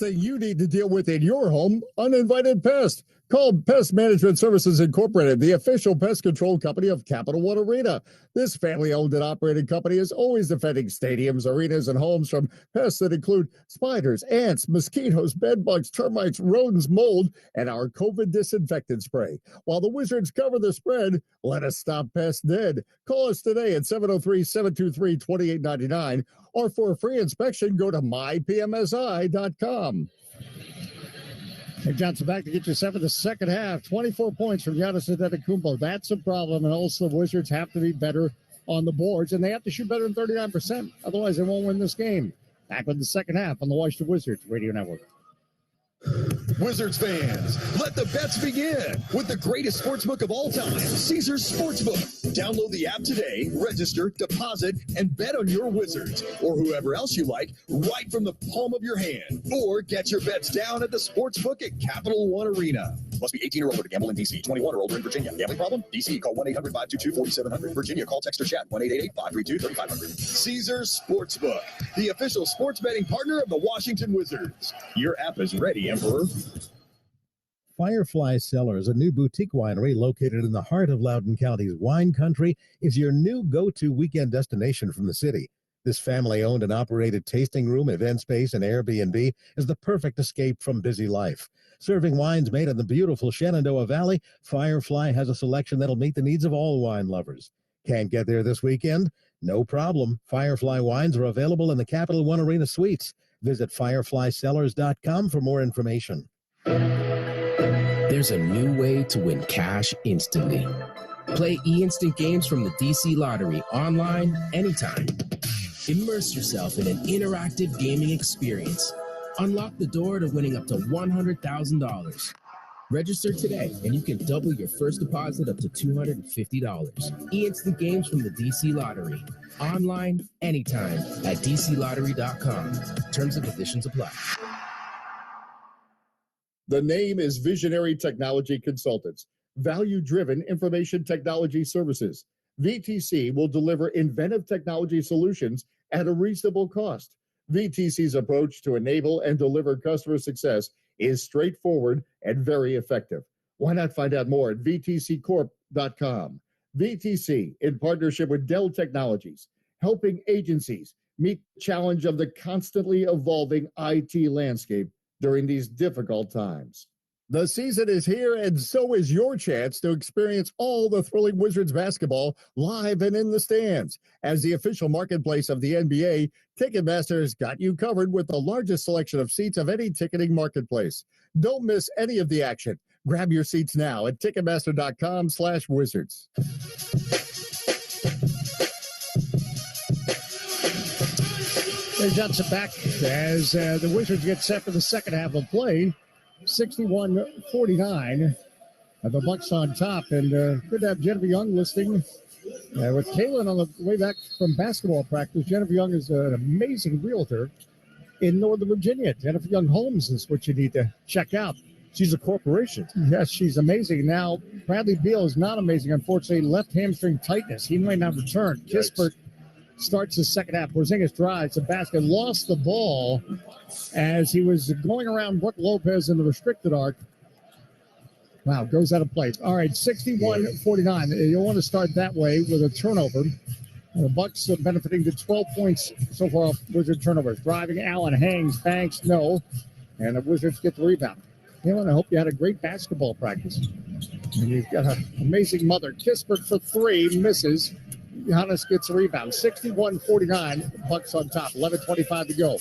last thing you need to deal with in your home, uninvited pests. Call Pest Management Services Incorporated, the official pest control company of Capital One Arena. This family-owned and operated company is always defending stadiums, arenas, and homes from pests that include spiders, ants, mosquitoes, bedbugs, termites, rodents, mold, and our COVID disinfectant spray. While the Wizards cover the spread, let us stop pests dead. Call us today at 703-723-2899, or for a free inspection, go to mypmsi.com. And Johnson back to get you set for the second half. 24 points from Giannis Antetokounmpo. That's a problem, and also the Wizards have to be better on the boards, and they have to shoot better than 39%. Otherwise, they won't win this game. Back with the second half on the Washington Wizards Radio Network. Wizards fans, let the bets begin with the greatest sportsbook of all time, Caesars Sportsbook. Download the app today, register, deposit, and bet on your Wizards or whoever else you like right from the palm of your hand. Or get your bets down at the Sportsbook at Capital One Arena. Must be 18 or older to gamble in D.C., 21 or older in Virginia. Gambling problem? D.C., call 1-800-522-4700. Virginia, call, text, or chat 1-888-532-3500. Caesars Sportsbook, the official sports betting partner of the Washington Wizards. Your app is ready, Emperor. Firefly Cellars, a new boutique winery located in the heart of Loudoun County's wine country, is your new go-to weekend destination from the city. This family-owned and operated tasting room, event space, and Airbnb is the perfect escape from busy life. Serving wines made in the beautiful Shenandoah Valley, Firefly has a selection that'll meet the needs of all wine lovers. Can't get there this weekend? No problem. Firefly wines are available in the Capital One Arena Suites. Visit fireflycellars.com for more information. There's a new way to win cash instantly. Play e-instant games from the DC Lottery online anytime. Immerse yourself in an interactive gaming experience. Unlock the door to winning up to $100,000. Register today and you can double your first deposit up to $250. E-instant games from the DC Lottery. Online anytime at dclottery.com. Terms and conditions apply. The name is Visionary Technology Consultants, value-driven information technology services. VTC will deliver inventive technology solutions at a reasonable cost. VTC's approach to enable and deliver customer success is straightforward and very effective. Why not find out more at vtccorp.com? VTC, in partnership with Dell Technologies, helping agencies meet the challenge of the constantly evolving IT landscape during these difficult times. The season is here, and so is your chance to experience all the thrilling Wizards basketball live and in the stands. As the official marketplace of the NBA, Ticketmaster has got you covered with the largest selection of seats of any ticketing marketplace. Don't miss any of the action. Grab your seats now at Ticketmaster.com/Wizards. There's Johnson back as the Wizards get set for the second half of play. 61-49. The Bucks on top. And good to have Jennifer Young listening with Kaylin on the way back from basketball practice. Jennifer Young is an amazing realtor in Northern Virginia. Jennifer Young Homes is what you need to check out. She's a corporation. Yes, she's amazing. Now, Bradley Beal is not amazing. Unfortunately, left hamstring tightness. He might not return. Kispert starts the second half. Porzingis drives the basket, lost the ball as he was going around Brook Lopez in the restricted arc. Wow, goes out of place. All right, 61-49. You'll want to start that way with a turnover. The Bucks are benefiting to 12 points so far off Wizard turnovers. Driving, Allen hangs, Banks, no. And the Wizards get the rebound. I hope you had a great basketball practice. And you've got an amazing mother. Kispert for three, misses. Giannis gets a rebound. 61-49, Bucks on top. 11:25 to go.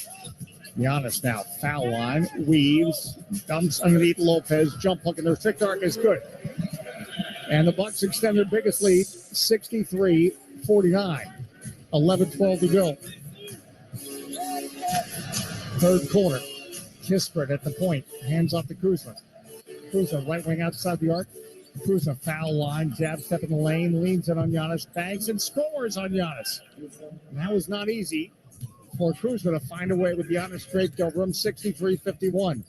Giannis now, foul line, weaves, dumps underneath Lopez, jump hook in the restrict arc is good. And the Bucks extend their biggest lead, 63-49. 11:12 to go. Third quarter. Kispert at the point, hands off to Kuzma. Kuzma, right wing outside the arc. Kuzma, foul line, jab step in the lane, leans in on Giannis, bangs and scores on Giannis. And that was not easy for Kuzma to find a way with Giannis draped over him, 63-51.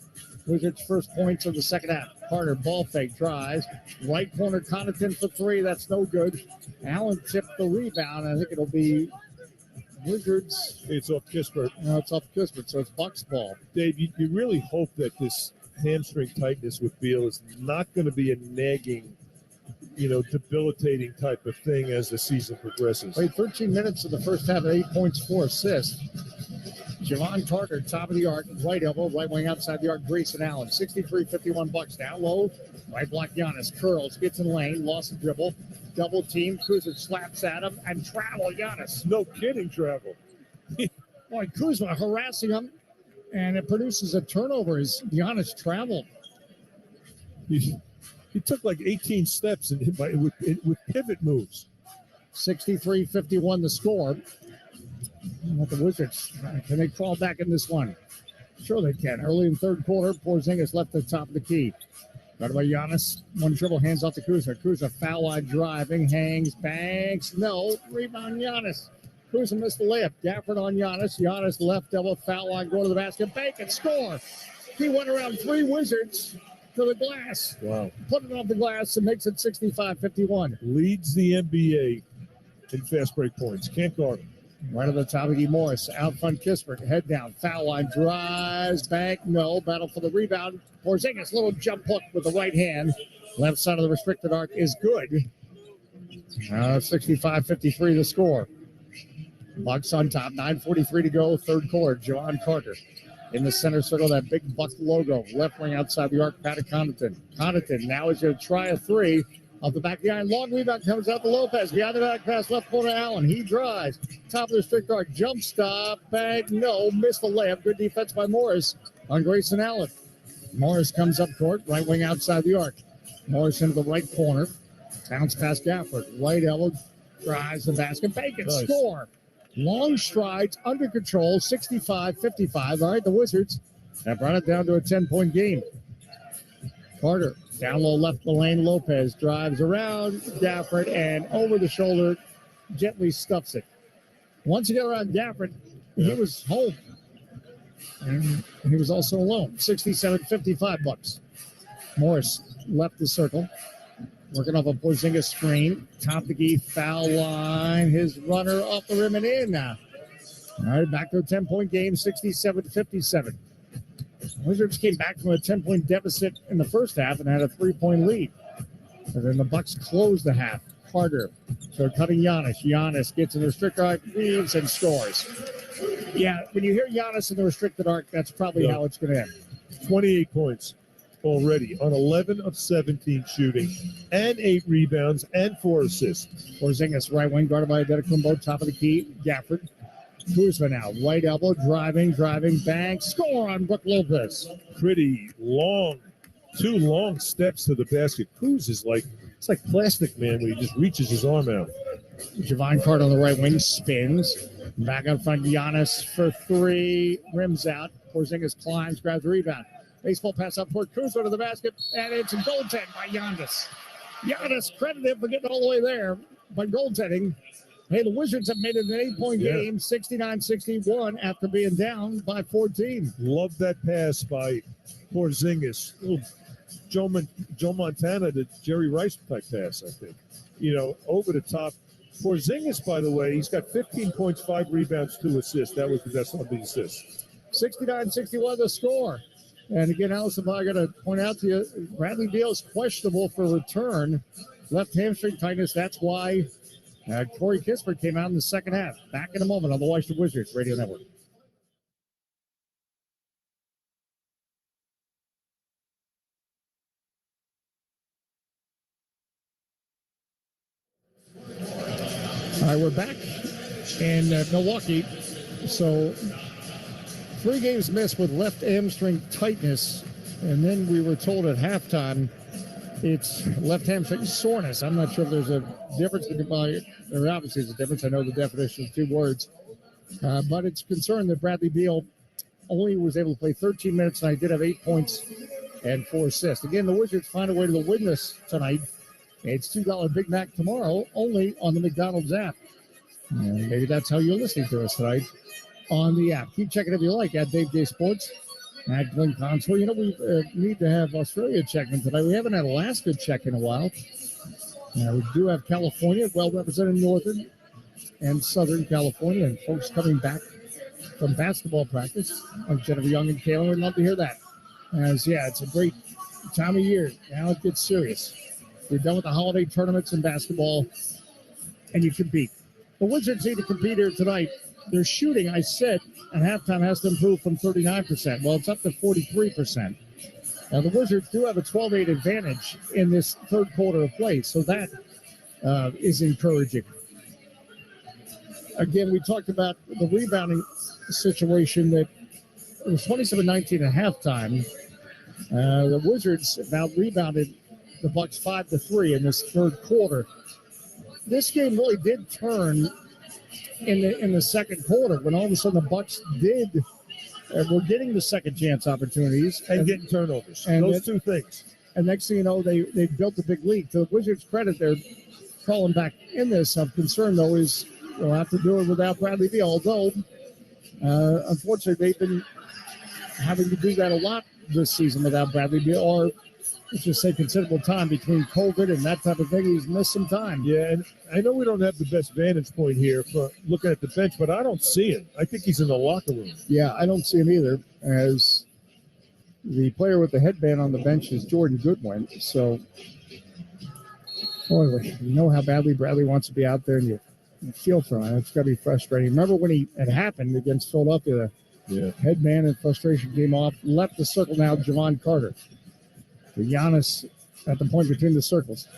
Wizards' first points of the second half. Carter, ball fake, drives. Right corner, Connaughton for three, that's no good. Allen tipped the rebound. I think it'll be Wizards. It's off Kispert. No, it's off Kispert, so it's Bucks ball. Dave, you really hope that this hamstring tightness with Beal is not going to be a nagging, debilitating type of thing as the season progresses. Played 13 minutes in the first half, 8 points, 4 assists. Javon Carter, top of the arc, right elbow, right wing outside the arc, Grayson Allen, 63-51 Bucks. Down low, right block Giannis, curls, gets in lane, lost the dribble, double team, Kuzma slaps at him, and travel Giannis. No kidding, travel. Boy, Kuzma harassing him, and it produces a turnover as Giannis traveled. He took like 18 steps with pivot moves. 63-51 the score. What the Wizards, can they crawl back in this one? Sure they can. Early in the third quarter, Porzingis left the top of the key. Right by Giannis. One dribble, hands off to Kuzma. Kuzma foul line driving, hangs, banks. No, rebound Giannis. Kuzma missed the layup. Gafford on Giannis. Giannis left elbow, foul line, go to the basket, bank and score. He went around 3 Wizards to the glass. Wow. Put it off the glass and makes it 65-51. Leads the NBA in fast break points. Can't guard him. Right on the top of E. Morris. Out front, Kispert. Head down. Foul line. Drives. Bank. No. Battle for the rebound. Porzingis. Little jump hook with the right hand. Left side of the restricted arc is good. 65-53 the score. Bucks on top. 9:43 to go. Third quarter. Javon Carter in the center circle. That big Buck logo. Left wing outside the arc. Pat Connaughton. Connaughton now is going to try a three. Off the back of the iron, long rebound comes out to Lopez. Behind the back pass, left corner, Allen. He drives. Top of the strict arc, jump stop, bag, no, missed the layup. Good defense by Morris on Grayson Allen. Morris comes up court, right wing outside the arc. Morris into the right corner. Bounce past Gafford. Right elbow, drives the basket, bacon, Nice. Score. Long strides, under control, 65-55. All right, the Wizards have brought it down to a 10-point game. Carter. Down low left the lane, Lopez drives around Gafford and over the shoulder, gently stuffs it. Once you get around Gafford, he was home. And he was also alone. 67-55 Bucks. Morris left the circle. Working off a Porzingis screen. Top of the key, foul line. His runner off the rim and in now. All right, back to a 10-point game, 67-57. Wizards came back from a 10-point deficit in the first half and had a 3-point lead. And then the Bucks closed the half. Carter, so cutting Giannis. Giannis gets in the restricted arc, leaves and scores. Yeah, when you hear Giannis in the restricted arc, that's probably how it's going to end. 28 points already on 11 of 17 shooting and 8 rebounds and 4 assists. Porzingis, right wing, guarded by Adetokounmpo, top of the key. Gafford. Kuzma now, right elbow, driving, bang, score on Brook Lopez. Pretty long, 2 long steps to the basket. Kuz is it's like Plastic Man when he just reaches his arm out. Javon Carter on the right wing, spins. Back up front, Giannis for 3, rims out. Porzingis climbs, grabs the rebound. Baseball pass up toward Kuzma to the basket, and it's a goaltend by Giannis. Giannis credited for getting all the way there, but goaltending. Hey, the Wizards have made it an 8-point game, 69-61 after being down by 14. Love that pass by Porzingis. Little Joe Montana to Jerry Rice type pass, I think. Over the top. Porzingis, by the way, he's got 15 points, 5 rebounds, 2 assists. That was the best of the assists. 69-61 the score. And again, Allison, I got to point out to you, Bradley Beal is questionable for return. Left hamstring tightness. That's why Corey Kispert came out in the second half. Back in a moment on the Washington Wizards Radio Network. All right, we're back in Milwaukee. So 3 games missed with left hamstring tightness. And then we were told at halftime it's left hamstring soreness. I'm not sure if there's a difference. There obviously is a difference. I know the definition of 2 words. But it's concerned that Bradley Beal only was able to play 13 minutes, and I did have 8 points and 4 assists. Again, the Wizards find a way to the win this tonight. It's $2 Big Mac tomorrow, only on the McDonald's app. And maybe that's how you're listening to us tonight on the app. Keep checking if you like at Dave J Sports. At Glenn Console. We need to have Australia check in tonight. We haven't had Alaska check in a while. We do have California, well represented Northern, and Southern California, and folks coming back from basketball practice, like Jennifer Young and Kaylin. We'd love to hear that. It's a great time of year. Now it gets serious. You're done with the holiday tournaments in basketball, and you compete. The Wizards need to compete here tonight. Their shooting, I said, at halftime has to improve from 39%. Well, it's up to 43%. Now, the Wizards do have a 12-8 advantage in this third quarter of play, so that is encouraging. Again, we talked about the rebounding situation that it was 27-19 at halftime. The Wizards now rebounded the Bucks 5-3 in this third quarter. This game really did turn in the second quarter when all of a sudden the Bucks were getting the second chance opportunities and getting turnovers. And those two things. And next thing you know, they built a big lead. To the Wizards' credit, they're falling back in this. I'm concerned, though, is they'll have to do it without Bradley Beal. Although, unfortunately, they've been having to do that a lot this season without Bradley Beal, or let's just say considerable time between COVID and that type of thing. He's missed some time. Yeah, and I know we don't have the best vantage point here for looking at the bench, but I don't see him. I think he's in the locker room. Yeah, I don't see him either, as the player with the headband on the bench is Jordan Goodwin. So, boy, you know how badly Bradley wants to be out there, and you feel for him. It's got to be frustrating. Remember when it happened against Philadelphia? Yeah. Headband and frustration came off. Left the circle now, Javon Carter. For Giannis at the point between the circles.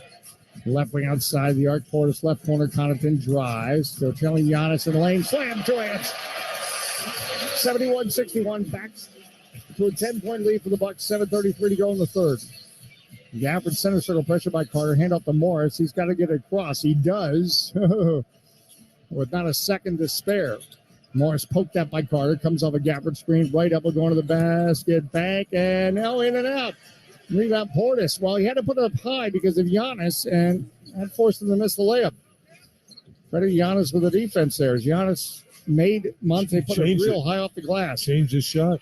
Left wing outside the arc. Portis left corner. Connaughton drives. Still trailing Giannis in the lane. Slam to it. 71-61. Back to a 10-point lead for the Bucks. 7:33 to go in the third. Gafford center circle pressure by Carter. Hand off to Morris. He's got to get it across. He does. With not a second to spare. Morris poked that by Carter. Comes off a Gafford screen. Right up, going to the basket. Bank, and now in and out. Rebound Portis. Well, he had to put it up high because of Giannis, and that forced him to miss the layup. Credit Giannis with the defense there. Giannis made Monte put it real high off the glass. Changed his shot.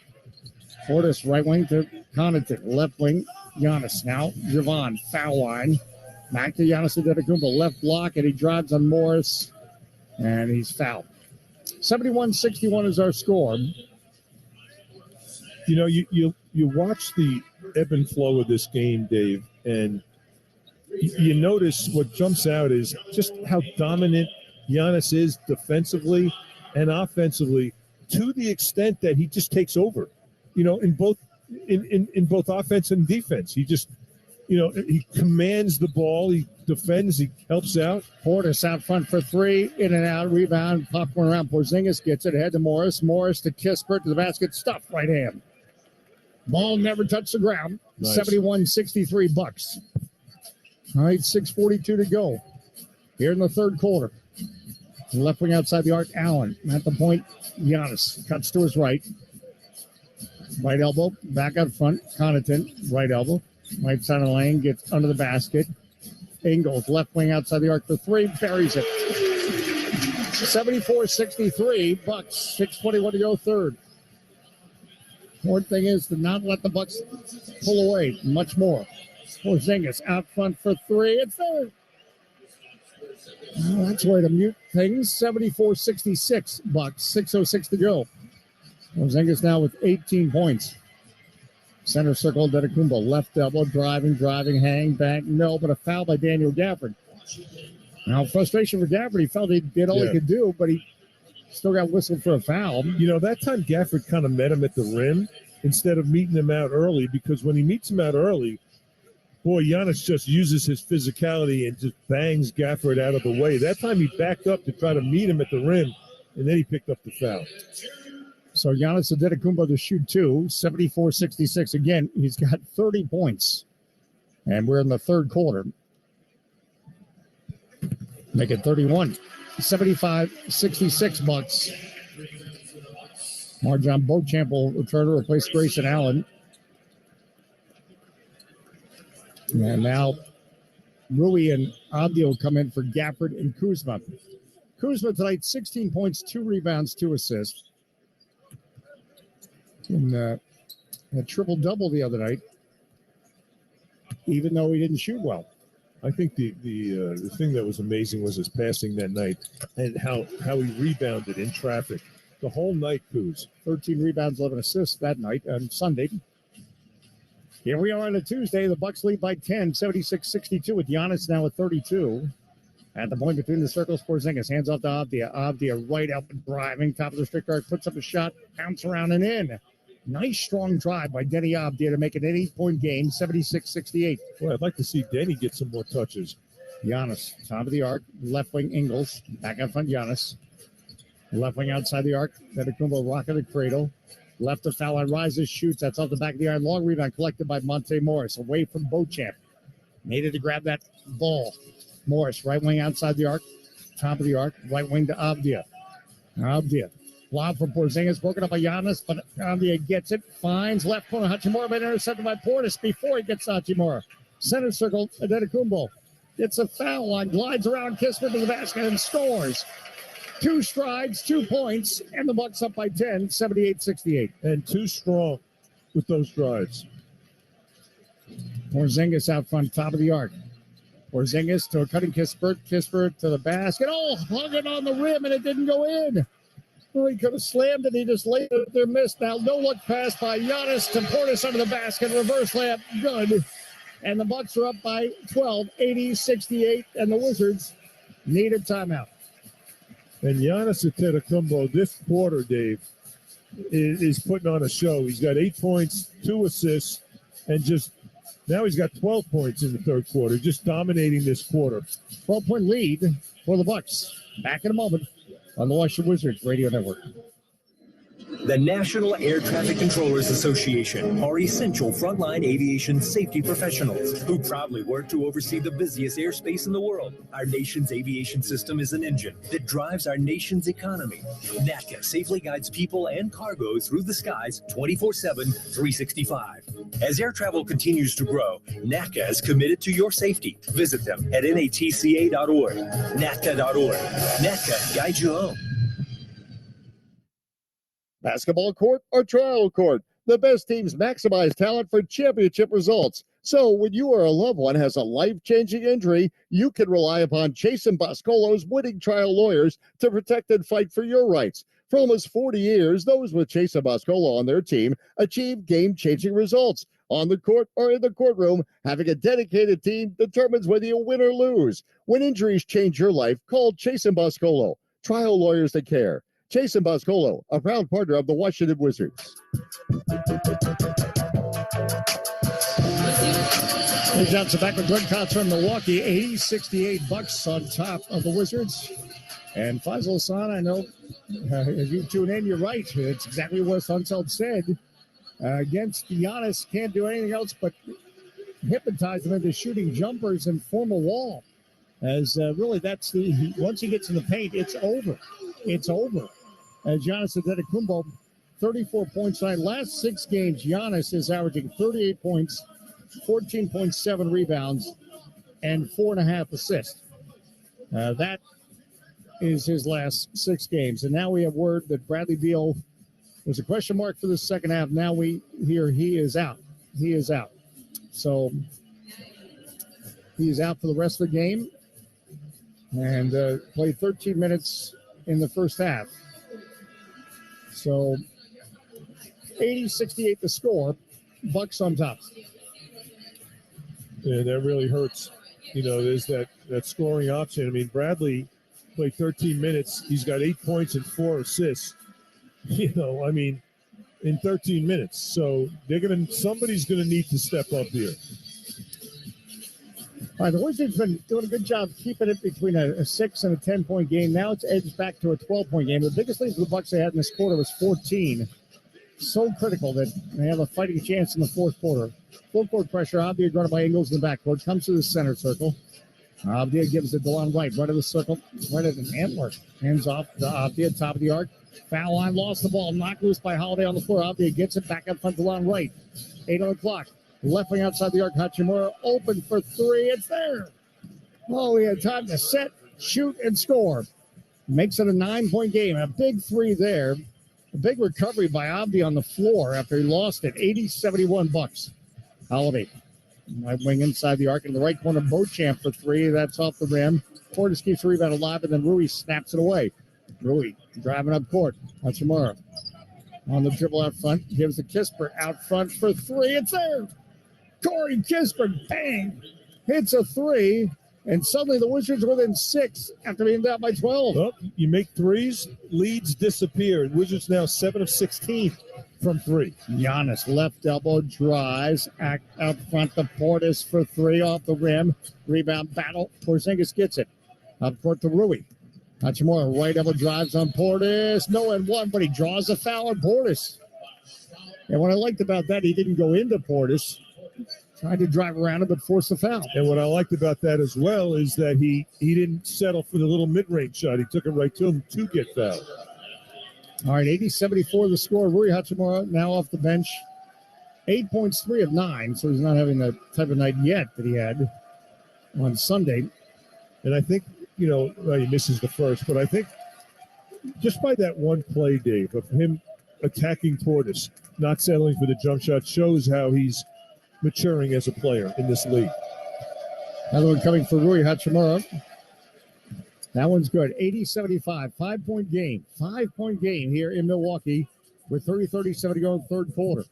Portis, right wing to Connaughton. Left wing, Giannis. Now, Javon, foul line. Back to Giannis Antetokounmpo. Left block, and he drives on Morris, and he's fouled. 71-61 is our score. You know, you watch the ebb and flow of this game, Dave, and you notice what jumps out is just how dominant Giannis is defensively and offensively, to the extent that he just takes over. You know, in both offense and defense, he just, he commands the ball, he defends, he helps out. Portis out front for three, in and out, rebound, popcorn around. Porzingis gets it ahead to Morris. Morris to Kispert to the basket, stuffed right hand. Ball never touched the ground. Nice. 71-63 Bucks. All right, 6:42 to go here in the third quarter. Left wing outside the arc, Allen. At the point, Giannis cuts to his right. Right elbow, back out front. Connaughton, right elbow. Right side of the lane, gets under the basket. Ingles, left wing outside the arc for three, buries it. 74-63 Bucks. 6:21 to go third. Important thing is to not let the Bucks pull away much more. Porzingis out front for three. It's there. Well, that's where to mute things. 74-66 Bucks. 6:06 to go. Porzingis now with 18 points. Center circle, Antetokounmpo. Left elbow, driving, hang, back. No, but a foul by Daniel Gafford. Now, frustration for Gafford. He felt he did all he could do, but he still got whistled for a foul. That time Gafford kind of met him at the rim instead of meeting him out early, because when he meets him out early, boy, Giannis just uses his physicality and just bangs Gafford out of the way. That time he backed up to try to meet him at the rim, and then he picked up the foul. So Giannis Antetokounmpo to shoot two, 74-66. Again, he's got 30 points. And we're in the third quarter. Make it 31. 75-66 Bucks. Marjon Beauchamp will return to replace Grayson Allen. And now Rui and Abdi come in for Gafford and Kuzma. Kuzma tonight, 16 points, 2 rebounds, 2 assists. And a triple-double the other night, even though he didn't shoot well. I think the thing that was amazing was his passing that night and how he rebounded in traffic the whole night, Coos. 13 rebounds, 11 assists that night on Sunday. Here we are on a Tuesday. The Bucks lead by 10, 76-62 with Giannis now at 32. At the point between the circles, Porzingis hands off to Avdia. Avdia right up and driving, top of the strict guard, puts up a shot, bounce around and in. Nice strong drive by Denny Avdia to make it an 8-point game, 76-68. Well, I'd like to see Denny get some more touches. Giannis, top of the arc, left wing Ingles, back out front Giannis. Left wing outside the arc, Antetokounmpo rocking the cradle. Left of foul line, rises, shoots. That's off the back of the iron. Long rebound collected by Monte Morris, away from Beauchamp. Needed to grab that ball. Morris, right wing outside the arc, top of the arc, right wing to Avdia. Avdia, lob from Porzingis, broken up by Giannis, but Avdia gets it, finds left corner, Hachimura, but intercepted by Portis before he gets Hachimura. Center circle, Antetokounmpo gets a foul line, glides around Kispert to the basket and scores. 2 strides, 2 points, and the Bucks up by 10, 78-68. And too strong with those drives. Porzingis out front, top of the arc. Porzingis to a cutting Kispert. Kispert to the basket. Oh, hung it on the rim, and it didn't go in. Well, he could have slammed it. He just laid it there, missed. Now, no look pass by Giannis to Portis under the basket. Reverse layup, good. And the Bucks are up by 12, 80-68, and the Wizards need a timeout. And Giannis Antetokounmpo this quarter, Dave, is putting on a show. He's got 8 points, 2 assists, and just now he's got 12 points in the third quarter, just dominating this quarter. 12-point lead for the Bucks. Back in a moment on the Washington Wizards Radio Network. The National Air Traffic Controllers Association are essential frontline aviation safety professionals who proudly work to oversee the busiest airspace in the world. Our nation's aviation system is an engine that drives our nation's economy. NATCA safely guides people and cargo through the skies 24/7, 365. As air travel continues to grow, NATCA is committed to your safety. Visit them at natca.org, natca.org. NATCA guides you home. Basketball court or trial court? The best teams maximize talent for championship results. So when you or a loved one has a life-changing injury, you can rely upon Chasen Boscolo's winning trial lawyers to protect and fight for your rights. For almost 40 years, those with Chasen Boscolo on their team achieve game-changing results. On the court or in the courtroom, having a dedicated team determines whether you win or lose. When injuries change your life, call Chasen Boscolo. Trial lawyers that care. Chasen Boscolo, a proud partner of the Washington Wizards. Here's Johnson back with Greg Kotzer in Milwaukee. 80-68 Bucks on top of the Wizards. And Faisal Hassan, I know as you tune in, you're right. It's exactly what Sunseld said. Against Giannis, can't do anything else but hypnotize him into shooting jumpers and form a wall. As really, that's once he gets in the paint, it's over. It's over. As Giannis Antetokounmpo, 34 points tonight. Last 6 games, Giannis is averaging 38 points, 14.7 rebounds, and 4.5 assists. That is his last 6 games. And now we have word that Bradley Beal was a question mark for the second half. Now we hear he is out. He is out. So he is out for the rest of the game and played 13 minutes in the first half. So 80-68 the score. Bucks on top. Yeah, that really hurts. You know, there's that scoring option. I mean, Bradley played 13 minutes. He's got 8 points and 4 assists. You know, I mean, in 13 minutes. So somebody's gonna need to step up here. All right, the Wizards been doing a good job keeping it between a 6 and a 10-point game. Now it's edged back to a 12-point game. The biggest lead for the Bucks they had in this quarter was 14. So critical that they have a fighting chance in the fourth quarter. Full court pressure. Avdia guarded by Ingles in the backcourt. Comes to the center circle. Avdia gives it to DeLon Wright. Right of the circle. Right at an antler. Hands off to Avdia. Top of the arc. Foul line. Lost the ball. Knocked loose by Holiday on the floor. Avdia gets it back up front. DeLon Wright. 8 on the clock. Left wing outside the arc. Hachimura open for 3. It's there. Oh, he had time to set, shoot, and score. Makes it a 9-point game. A big 3 there. A big recovery by Avdia on the floor after he lost it. 80-71 Bucks. Holiday Right wing inside the arc in the right corner. Beauchamp for three. That's off the rim. Portis keeps the rebound alive, and then Rui snaps it away. Rui driving up court. Hachimura on the dribble out front. Gives the Kispert out front for three. It's there. Corey Kispert, bang, hits a three. And suddenly the Wizards are within 6 after being down by 12. Well, you make threes, leads disappear. Wizards now 7 of 16 from three. Giannis left elbow drives out front to Portis for three off the rim. Rebound battle. Porzingis gets it. Up court to Rui. Hachimura right elbow drives on Portis. No and one, but he draws a foul on Portis. And what I liked about that, he didn't go into Portis. Tried to drive around him, but forced a foul. And what I liked about that as well is that he didn't settle for the little mid-range shot. He took it right to him to get fouled. All right, 80-74 the score. Rui Hachimura now off the bench. 8 points, 3 of 9, so he's not having the type of night yet that he had on Sunday. And I think, well, he misses the first, but I think just by that one play, Dave, of him attacking Portis, not settling for the jump shot, shows how he's maturing as a player in this league. Another one coming for Rui Hachimura. That one's good. 80-75, 5-point game. 5-point game here in Milwaukee with 30-37 to go in the third quarter.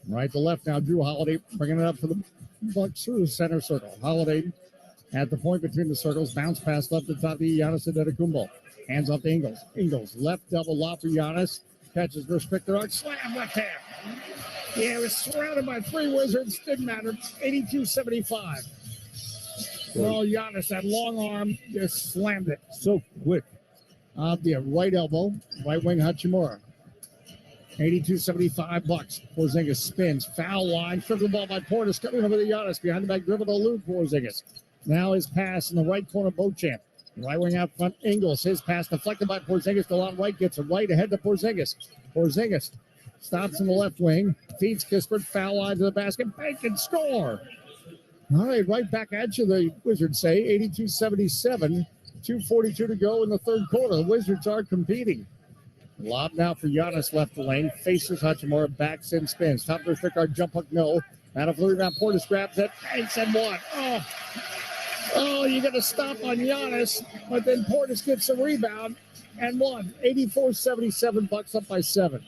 Right to left now, Drew Holiday bringing it up for the Bucks through the center circle. Holiday at the point between the circles. Bounce pass left to top the Giannis Antetokounmpo. Hands off to Ingles. Ingles left double lob for Giannis. Catches restricted arc. Slam left hand. Yeah, it was surrounded by 3 Wizards. Didn't matter. 82-75. Well, Giannis, that long arm, just slammed it. So quick. The right elbow, right wing Hachimura. 82-75 Bucks. Porzingis spins. Foul line. Stripped the ball by Portis. Coming over to Giannis. Behind the back dribble to Lou Porzingis. Now his pass in the right corner, Beauchamp. Right wing out front, Ingles. His pass deflected by Porzingis. Delon Wright gets it right ahead to Porzingis. Porzingis stops in the left wing. Feeds Kispert. Foul line to the basket. Bank and score. All right back at you, the Wizards say. 82-77. 2:42 to go in the third quarter. The Wizards are competing. Lob now for Giannis left the lane. Faces Hachimura. Backs in, spins. Top of the stick guard. Jump hook, no. Out of rebound. Portis grabs it. Banks and one. Oh, you got to stop on Giannis. But then Portis gets a rebound and one. 84-77. Bucks up by 7.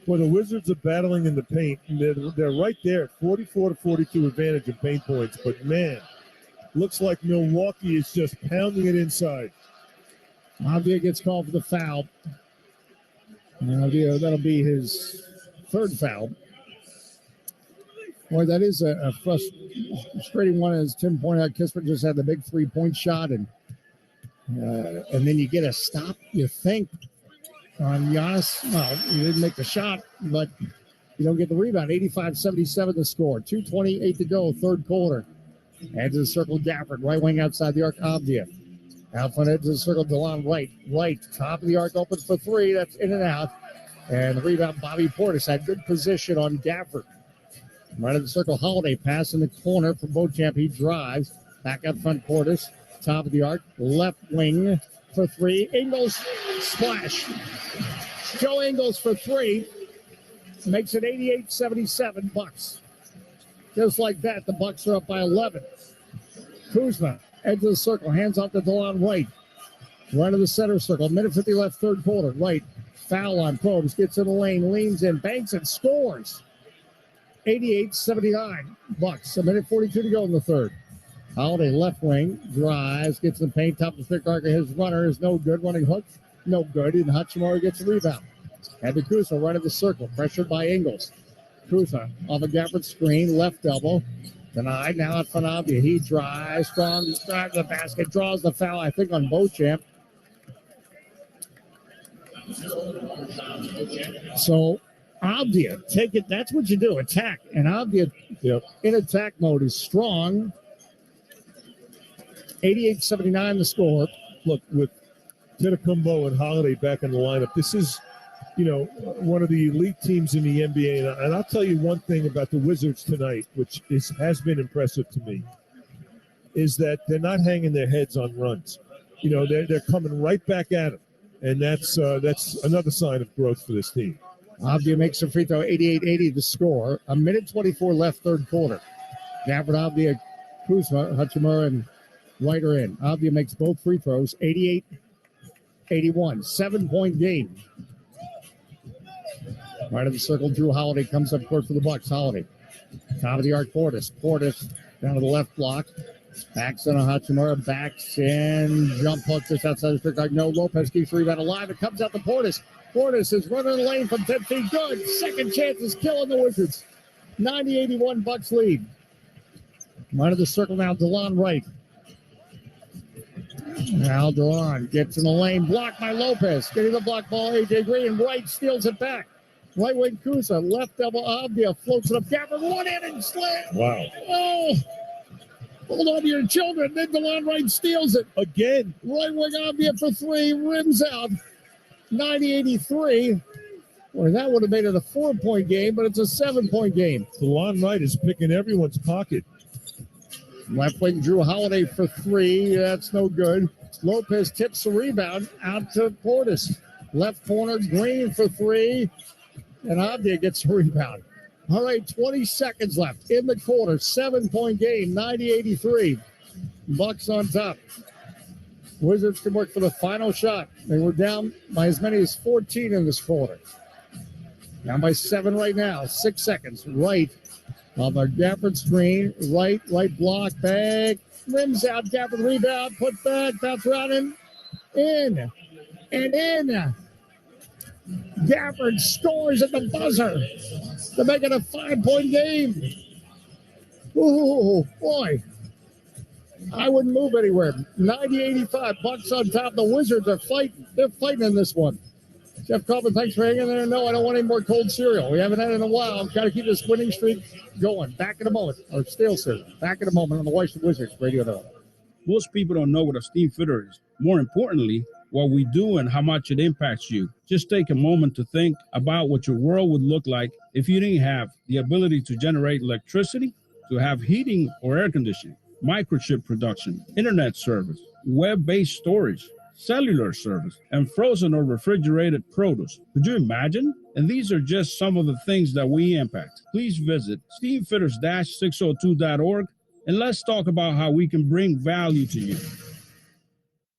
Well, the Wizards are battling in the paint. And they're right there, 44-42 advantage in paint points. But, man, looks like Milwaukee is just pounding it inside. Avdia gets called for the foul. That'll be his third foul. Boy, that is a frustrating one, as Tim pointed out. Kispert just had the big 3-point shot, and then you get a stop, you think, on Giannis. Well, you didn't make the shot, but you don't get the rebound. 85-77 the score. 2:28 to go, third quarter. Edge of the circle, Gafford. Right wing outside the arc, Avdia. Out front edge of the circle, Delon Wright. Right, top of the arc, open for 3. That's in and out. And the rebound, Bobby Portis had good position on Gafford. Right of the circle, Holiday pass in the corner for Beauchamp. He drives. Back up front, Portis. Top of the arc, left wing for 3. Ingles, splash. Joe Ingles for 3. Makes it 88-77 Bucks. Just like that, the Bucks are up by 11. Kuzma, edge of the circle, hands off to Delon Wright. Right of the center circle, minute 50 left, third quarter. Wright, foul on Probes, gets in the lane, leans in, banks and scores. 88-79 Bucks. A minute 42 to go in the third. Holiday left wing, drives, gets in the paint, top of the stick arc. His runner is no good. Running hook, no good. And Hachimura gets a rebound. And the Kuzma right of the circle, pressured by Ingles. Kuzma off a Gafford screen, left elbow. Denied, now out front of you. He drives, strong, drives the basket, draws the foul, I think, on Beauchamp. So, Avdia, take it. That's what you do, attack. And Avdia, in attack mode, is strong. 88-79 the score. Look, with Antetokounmpo and Holiday back in the lineup, this is, one of the elite teams in the NBA. And I'll tell you one thing about the Wizards tonight, which has been impressive to me, is that they're not hanging their heads on runs. They're coming right back at them. And that's another sign of growth for this team. Avdia makes a free throw, 88-80 the score. A minute 24 left, third quarter. Gafford, Avdia, Kuzma, Hachimura, and Wright are in. Avdia makes both free throws, 88-81, 7-point game. Right of the circle, Drew Holiday comes up court for the Bucks. Holiday, top of the arc, Portis. Portis down to the left block. Backs on a Hachimura, backs and jump hook just outside the strike. No, Lopez keeps rebound alive. It comes out to Portis. Portis is running the lane from 10 feet. Good. Second chance is killing the Wizards. 90-81 Bucks lead. Right of the circle now, DeLon Wright. Now DeLon gets in the lane, blocked by Lopez. Getting the block ball, AJ Green. Wright steals it back. Right wing Kuzma, left double Avdia, floats it up. Gafford, one-handed slam. Wow. Oh, hold on to your children. Then DeLon Wright steals it. Again. Right wing Avdia for three, rims out. 90-83. Well, that would have made it a 4-point game, but it's a 7-point game. DeLon Wright is picking everyone's pocket. Left wing Drew Holiday for three. That's no good. Lopez tips the rebound out to Portis. Left corner, Green for three. And Avdia gets the rebound. All right, 20 seconds left in the quarter. 7-point game, 90-83. Bucks on top. Wizards can work for the final shot. They were down by as many as 14 in this quarter. Down by 7 right now. 6 seconds. Right on the Gafford screen. Right block, back. Rims out. Gafford rebound. Put back. Bounce around and in. And in. Gafford scores at the buzzer to make it a 5-point game. Oh, boy. I wouldn't move anywhere. 90-85. Bucks on top. The Wizards are fighting. They're fighting in this one. Jeff Coleman, thanks for hanging there. No, I don't want any more cold cereal. We haven't had it in a while. Got to keep this winning streak going. Back in a moment. Or stale cereal. Back in a moment on the Washington Wizards Radio Network. Most people don't know what a steam fitter is. More importantly, what we do and how much it impacts you. Just take a moment to think about what your world would look like if you didn't have the ability to generate electricity, to have heating or air conditioning, microchip production, internet service, web-based storage, cellular service, and frozen or refrigerated produce. Could you imagine? And these are just some of the things that we impact. Please visit steamfitters-602.org and let's talk about how we can bring value to you.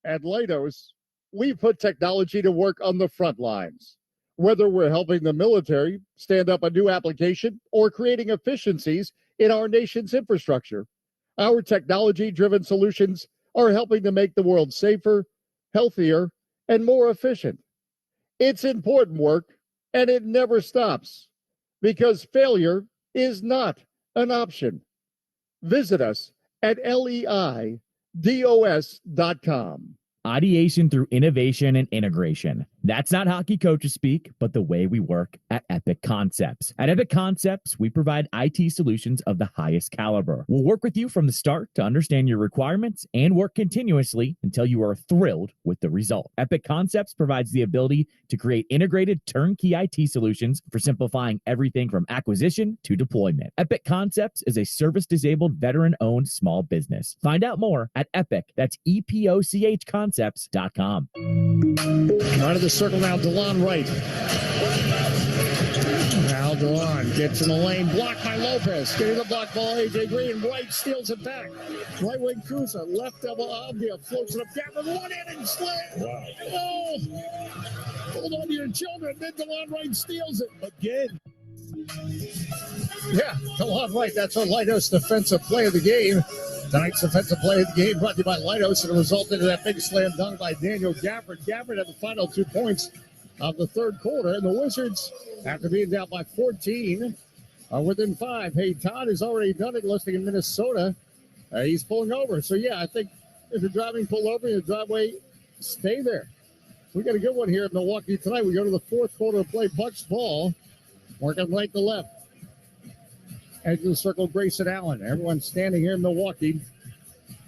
At Leidos, we put technology to work on the front lines. Whether we're helping the military stand up a new application or creating efficiencies in our nation's infrastructure, our technology-driven solutions are helping to make the world safer, healthier, and more efficient. It's important work, and it never stops, because failure is not an option. Visit us at leidos.com. Ideation through innovation and integration. That's not hockey coaches speak, but the way we work at Epic Concepts. At Epic Concepts, we provide IT solutions of the highest caliber. We'll work with you from the start to understand your requirements and work continuously until you are thrilled with the result. Epic Concepts provides the ability to create integrated turnkey IT solutions for simplifying everything from acquisition to deployment. Epic Concepts is a service-disabled, veteran-owned small business. Find out more at Epic. That's EPOCH Concepts.com. Out of the circle now, DeLon Wright. Now DeLon gets in the lane, blocked by Lopez. Getting the block ball, AJ Green. Wright steals it back. Right wing Kuzma, left double Avdia, floats it up. Gafford, one-handed slam. Wow. Oh, hold on to your children. Then DeLon Wright steals it. Again. Yeah, DeLon Wright. That's our Leidos defensive play of the game. Tonight's defensive play of the game brought to you by Leidos, and it resulted in that big slam dunk by Daniel Gafford. Gafford had the final 2 points of the third quarter, and the Wizards, after being down by 14, are within 5. Hey, Todd has already done it, listing in Minnesota. He's pulling over. So, yeah, I think if you're driving, pull over. In the driveway, stay there. We got a good one here in Milwaukee tonight. We go to the fourth quarter to play Bucks ball. Working right to left. Edge of the circle, Grayson Allen. Everyone's standing here in Milwaukee.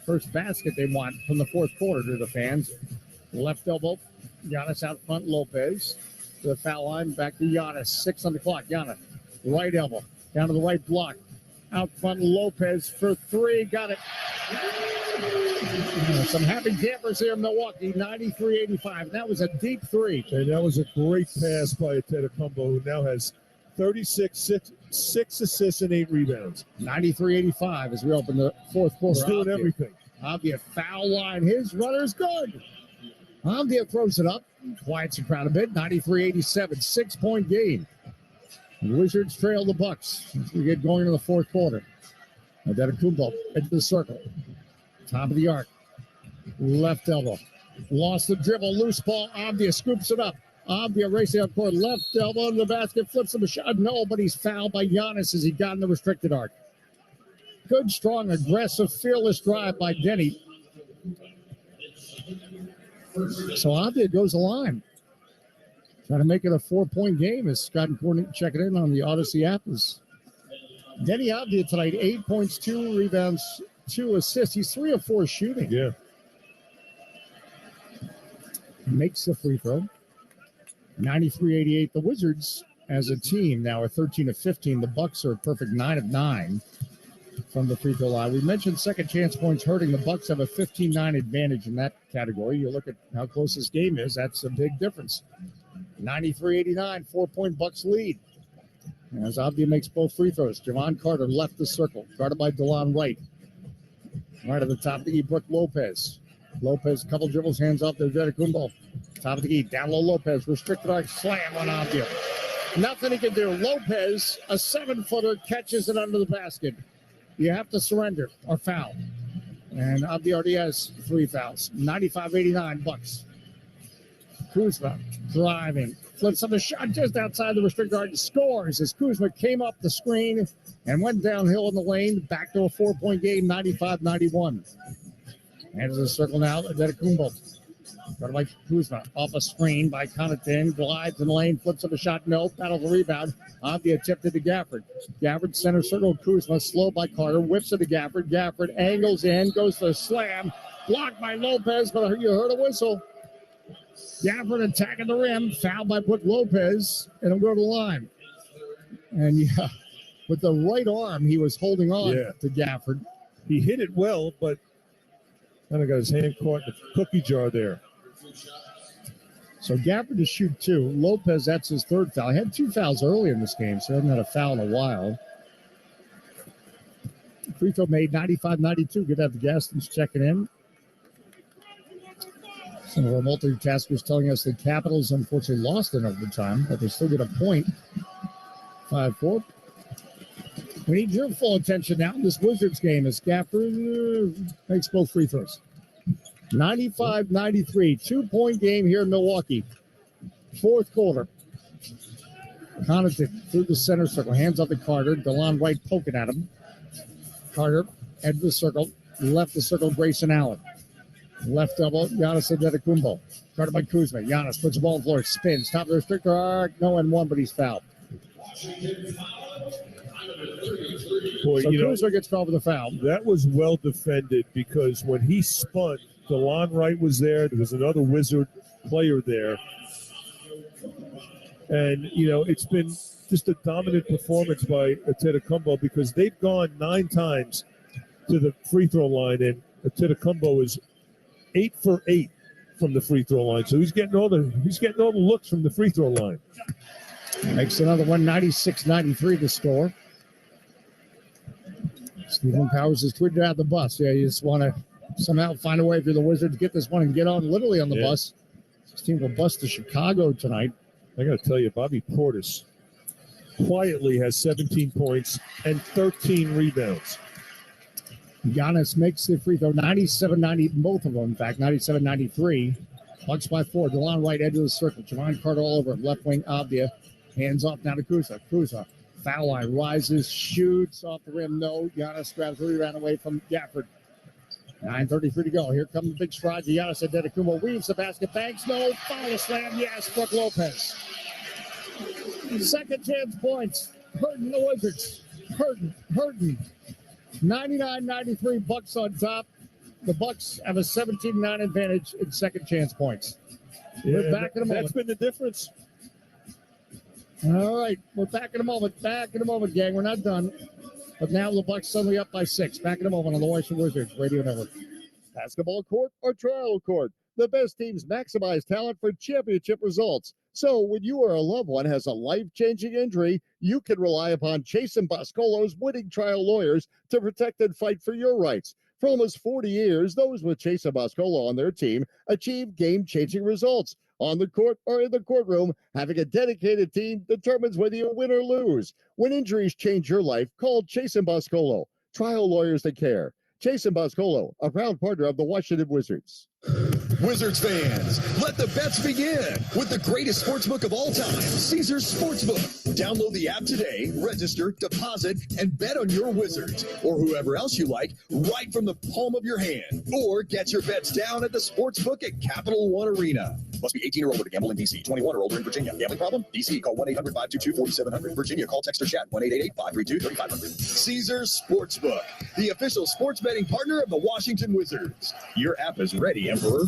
First basket they want from the fourth quarter to the fans. Left elbow, Giannis out front, Lopez. To the foul line, back to Giannis. 6 on the clock, Giannis. Right elbow, down to the right block. Out front, Lopez for 3. Got it. Some happy campers here in Milwaukee, 93-85. That was a deep 3. And that was a great pass by Antetokounmpo, who now has 36, six assists, and 8 rebounds. 93-85 as we open the fourth quarter. He's doing Avdia. everything. Avdia foul line. His runner's good. Avdia throws it up. Quiets the crowd a bit. 93-87, 6-point game. The Wizards trail the Bucks as we get going into the fourth quarter. Antetokounmpo into the circle. Top of the arc. Left elbow. Lost the dribble. Loose ball. Avdia scoops it up. Avdia racing up court. Left elbow in the basket. Flips him a shot. No, but he's fouled by Giannis as he got in the restricted arc. Good, strong, aggressive, fearless drive by Denny. So Avdia goes the line. Trying to make it a 4-point game as Scott and Courtney check it in on the Odyssey app. Denny Avdia tonight, 8 points, 2 rebounds, 2 assists. He's 3 of 4 shooting. Yeah. Makes the free throw. 93-88. The Wizards as a team now are 13 of 15. The Bucks are a perfect 9 of 9 from the free throw line. We mentioned second chance points hurting. The Bucks have a 15-9 advantage in that category. You look at how close this game is, that's a big difference. 93-89, 4-point Bucks lead. As Avdia makes both free throws. Javon Carter left the circle, guarded by DeLon Wright. Right at the top of the key, Brook Lopez. Lopez, couple dribbles, hands off to Antetokounmpo. Top of the key, down low Lopez, restricted arc, slam on Avdia. Nothing he can do. Lopez, a 7-footer, catches it under the basket. You have to surrender or foul. And Avdia already has 3 fouls. 95-89 Bucks. Kuzma driving. Flips up a shot just outside the restricted arc. Scores as Kuzma came up the screen and went downhill in the lane. Back to a 4-point game, 95-91. Enters the circle now. Antetokounmpo. Guarded by Kuzma. Off a screen by Connaughton. Glides in the lane. Flips up a shot. No. Battle the rebound. Avdia tipped it to Gafford. Gafford center circle. Kuzma slow by Carter. Whips it to Gafford. Gafford angles in. Goes for a slam. Blocked by Lopez, but you heard a whistle. Gafford attacking the rim. Fouled by Brook Lopez. And he'll go to the line. And yeah, with the right arm, he was holding on to Gafford. He hit it well, but kind of got his hand caught in the cookie jar there. So Gafford to shoot 2. Lopez, that's his 3rd foul. He had 2 fouls early in this game, so he hasn't had a foul in a while. Free throw made, 95-92. Good to have the Gastons checking in. Some of our multitaskers telling us the Capitals unfortunately lost in overtime, but they still get a point. 5-4. We need your full attention now in this Wizards game as Gafford makes both free throws. 95-93, 2-point game here in Milwaukee. Fourth quarter. Connaughton through the center circle, hands off to Carter. DeLon Wright poking at him. Carter, edge of the circle, left the circle, Grayson Allen. Left elbow, Giannis Antetokounmpo. Guarded by Kuzma. Giannis puts the ball on the floor, spins, top of the restrictor arc, no and one, but he's fouled. Boy, so Kuzma gets called for the foul. That was well defended because when he spun, DeLon Wright was there. There was another Wizard player there. And, it's been just a dominant performance by Antetokounmpo because they've gone 9 times to the free throw line, and Antetokounmpo is 8 for 8 from the free throw line. So he's getting all the looks from the free throw line. Makes another one, 96-93 to score. Stephen Powers has tweeted out the bus. Yeah, you just want to somehow find a way for the Wizards to get this one and get on literally on the bus. This team will bus to Chicago tonight. I got to tell you, Bobby Portis quietly has 17 points and 13 rebounds. Giannis makes the free throw, 97-90, both of them, in fact, 97-93. Bucks by 4. DeLon Wright, edge of the circle. Javon Carter all over him. Left wing, Avdia. Hands off now to Kuzma. Kuzma, foul line, rises, shoots off the rim. No. Giannis grabs the rebound away from Gafford. 9:33 to go. Here come the big strides. Giannis Antetokounmpo weaves the basket. Banks, no. Foul slam, yes. Brook Lopez. Second chance points. Hurting the Wizards. Hurting. 99-93, Bucks on top. The Bucks have a 17-9 advantage in second chance points. We're back in a moment. That's been the difference. All right, we're back in a moment. Back in a moment, gang. We're not done. But now the Bucks suddenly up by 6. Back in a moment on the Washington Wizards Radio Network. Basketball court or trial court, the best teams maximize talent for championship results. So when you or a loved one has a life-changing injury, you can rely upon Chase and Boscolo's winning trial lawyers to protect and fight for your rights. For almost 40 years, those with Chase and Boscolo on their team achieve game-changing results. On the court or in the courtroom, having a dedicated team determines whether you win or lose. When injuries change your life, call Chase and Boscolo, trial lawyers that care. Chase and Boscolo, a proud partner of the Washington Wizards. Wizards fans, let the bets begin with the greatest sportsbook of all time, Caesars Sportsbook. Download the app today, register, deposit, and bet on your Wizards or whoever else you like right from the palm of your hand. Or get your bets down at the Sportsbook at Capital One Arena. Must be 18 or older to gamble in D.C., 21 or older in Virginia. Gambling problem? D.C., call 1-800-522-4700. Virginia, call, text, or chat 1-888-532-3500. Caesars Sportsbook, the official sports betting partner of the Washington Wizards. Your app is ready, Emperor.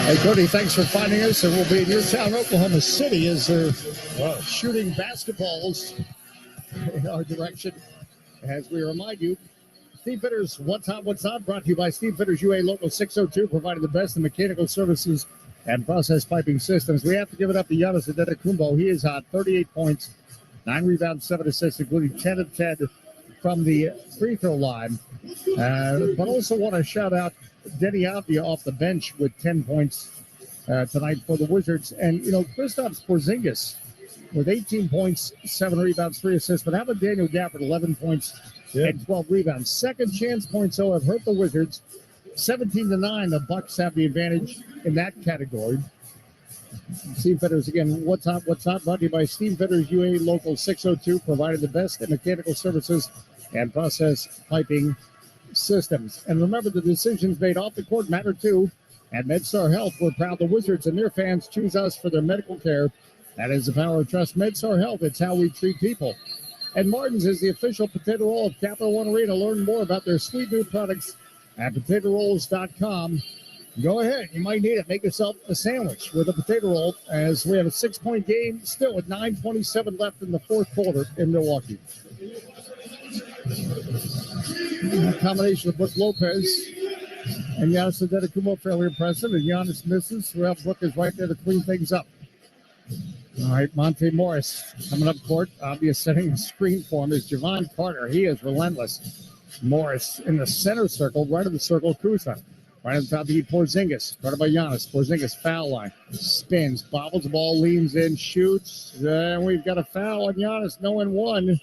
Hey, Cody, thanks for finding us. And we'll be in your town, Oklahoma City, as they're shooting basketballs in our direction. As we remind you, Steve Fitters, What's Hot, What's Not, brought to you by Steve Fitters UA Local 602, providing the best in mechanical services and process piping systems. We have to give it up to Giannis Antetokounmpo. He is hot, 38 points, 9 rebounds, 7 assists, including 10 of 10 from the free throw line. But also want to shout out Denny Avdia off the bench with 10 points tonight for the Wizards. And, Kristaps Porzingis with 18 points, 7 rebounds, 3 assists. But how about Daniel Gafford, 11 points and 12 rebounds? Second chance points, though, have hurt the Wizards. 17-9, the Bucks have the advantage in that category. Steve Fitters, again, What's Hot, What's Not, brought to you by Steve Fitters UA Local 602, providing the best in mechanical services and process piping systems. And remember, the decisions made off the court matter too. At MedStar Health, we're proud the Wizards and their fans choose us for their medical care. That is the power of trust. MedStar Health, it's how we treat people. And Martin's is the official potato roll of Capital One Arena. Learn more about their sweet new products at PotatoRolls.com. Go ahead. You might need it. Make yourself a sandwich with a potato roll, as we have a 6-point game still with 9:27 left in the fourth quarter in Milwaukee. A combination of Brook Lopez and Giannis Antetokounmpo fairly impressive. And Giannis misses. Well, Brook is right there to clean things up. All right, Monte Morris coming up court. Obvious setting a screen for him is Javon Carter. He is relentless. Morris in the center circle, right of the circle, Kuzma. Right on top of the Porzingis. Guarded by Giannis. Porzingis foul line. Spins, bobbles the ball, leans in, shoots. And we've got a foul on Giannis. No and one.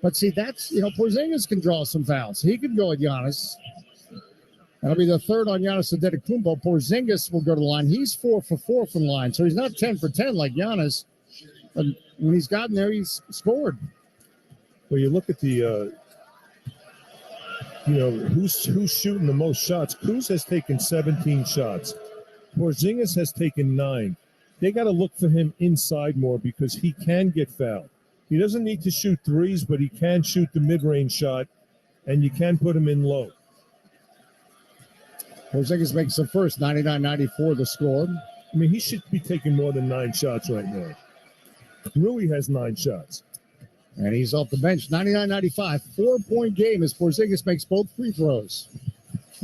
But see, that's, Porzingis can draw some fouls. He can go at Giannis. That'll be the third on Giannis Antetokounmpo. Porzingis will go to the line. He's 4 for 4 from the line. So he's not 10 for 10 like Giannis. But when he's gotten there, he's scored. Well, you look at the, who's shooting the most shots. Kuz has taken 17 shots. Porzingis has taken 9. They got to look for him inside more because he can get fouled. He doesn't need to shoot threes, but he can shoot the mid-range shot, and you can put him in low. Porzingis makes the first, 99-94 the score. I mean, he should be taking more than 9 shots right now. Rui has 9 shots. And he's off the bench, 99-95. 4-point game as Porzingis makes both free throws.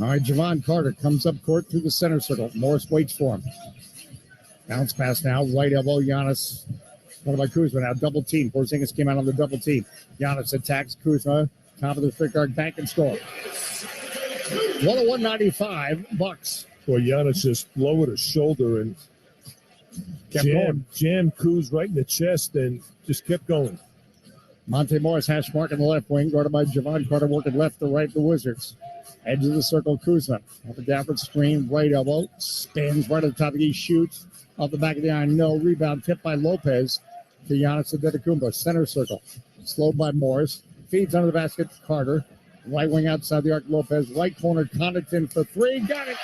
All right, Javon Carter comes up court through the center circle. Morris waits for him. Bounce pass now, right elbow, Giannis. One by Kuzma now, double team. Porzingis came out on the double team. Giannis attacks Kuzma. Top of the thick guard, bank and score. 101-95, Bucks. Boy, Giannis just lowered his shoulder and jammed Kuz right in the chest and just kept going. Monte Morris hash mark in the left wing, guarded by Javon Carter, working left to right the Wizards. Edge of the circle, Kuzma. Off the Gafford screen, right elbow. Spins right at the top of the shoots. Off the back of the iron, no. Rebound tipped by Lopez to Giannis Antetokounmpo. Center circle. Slowed by Morris. Feeds under the basket, Carter. Right wing outside the arc, Lopez. Right corner, Connaughton for 3. Got it.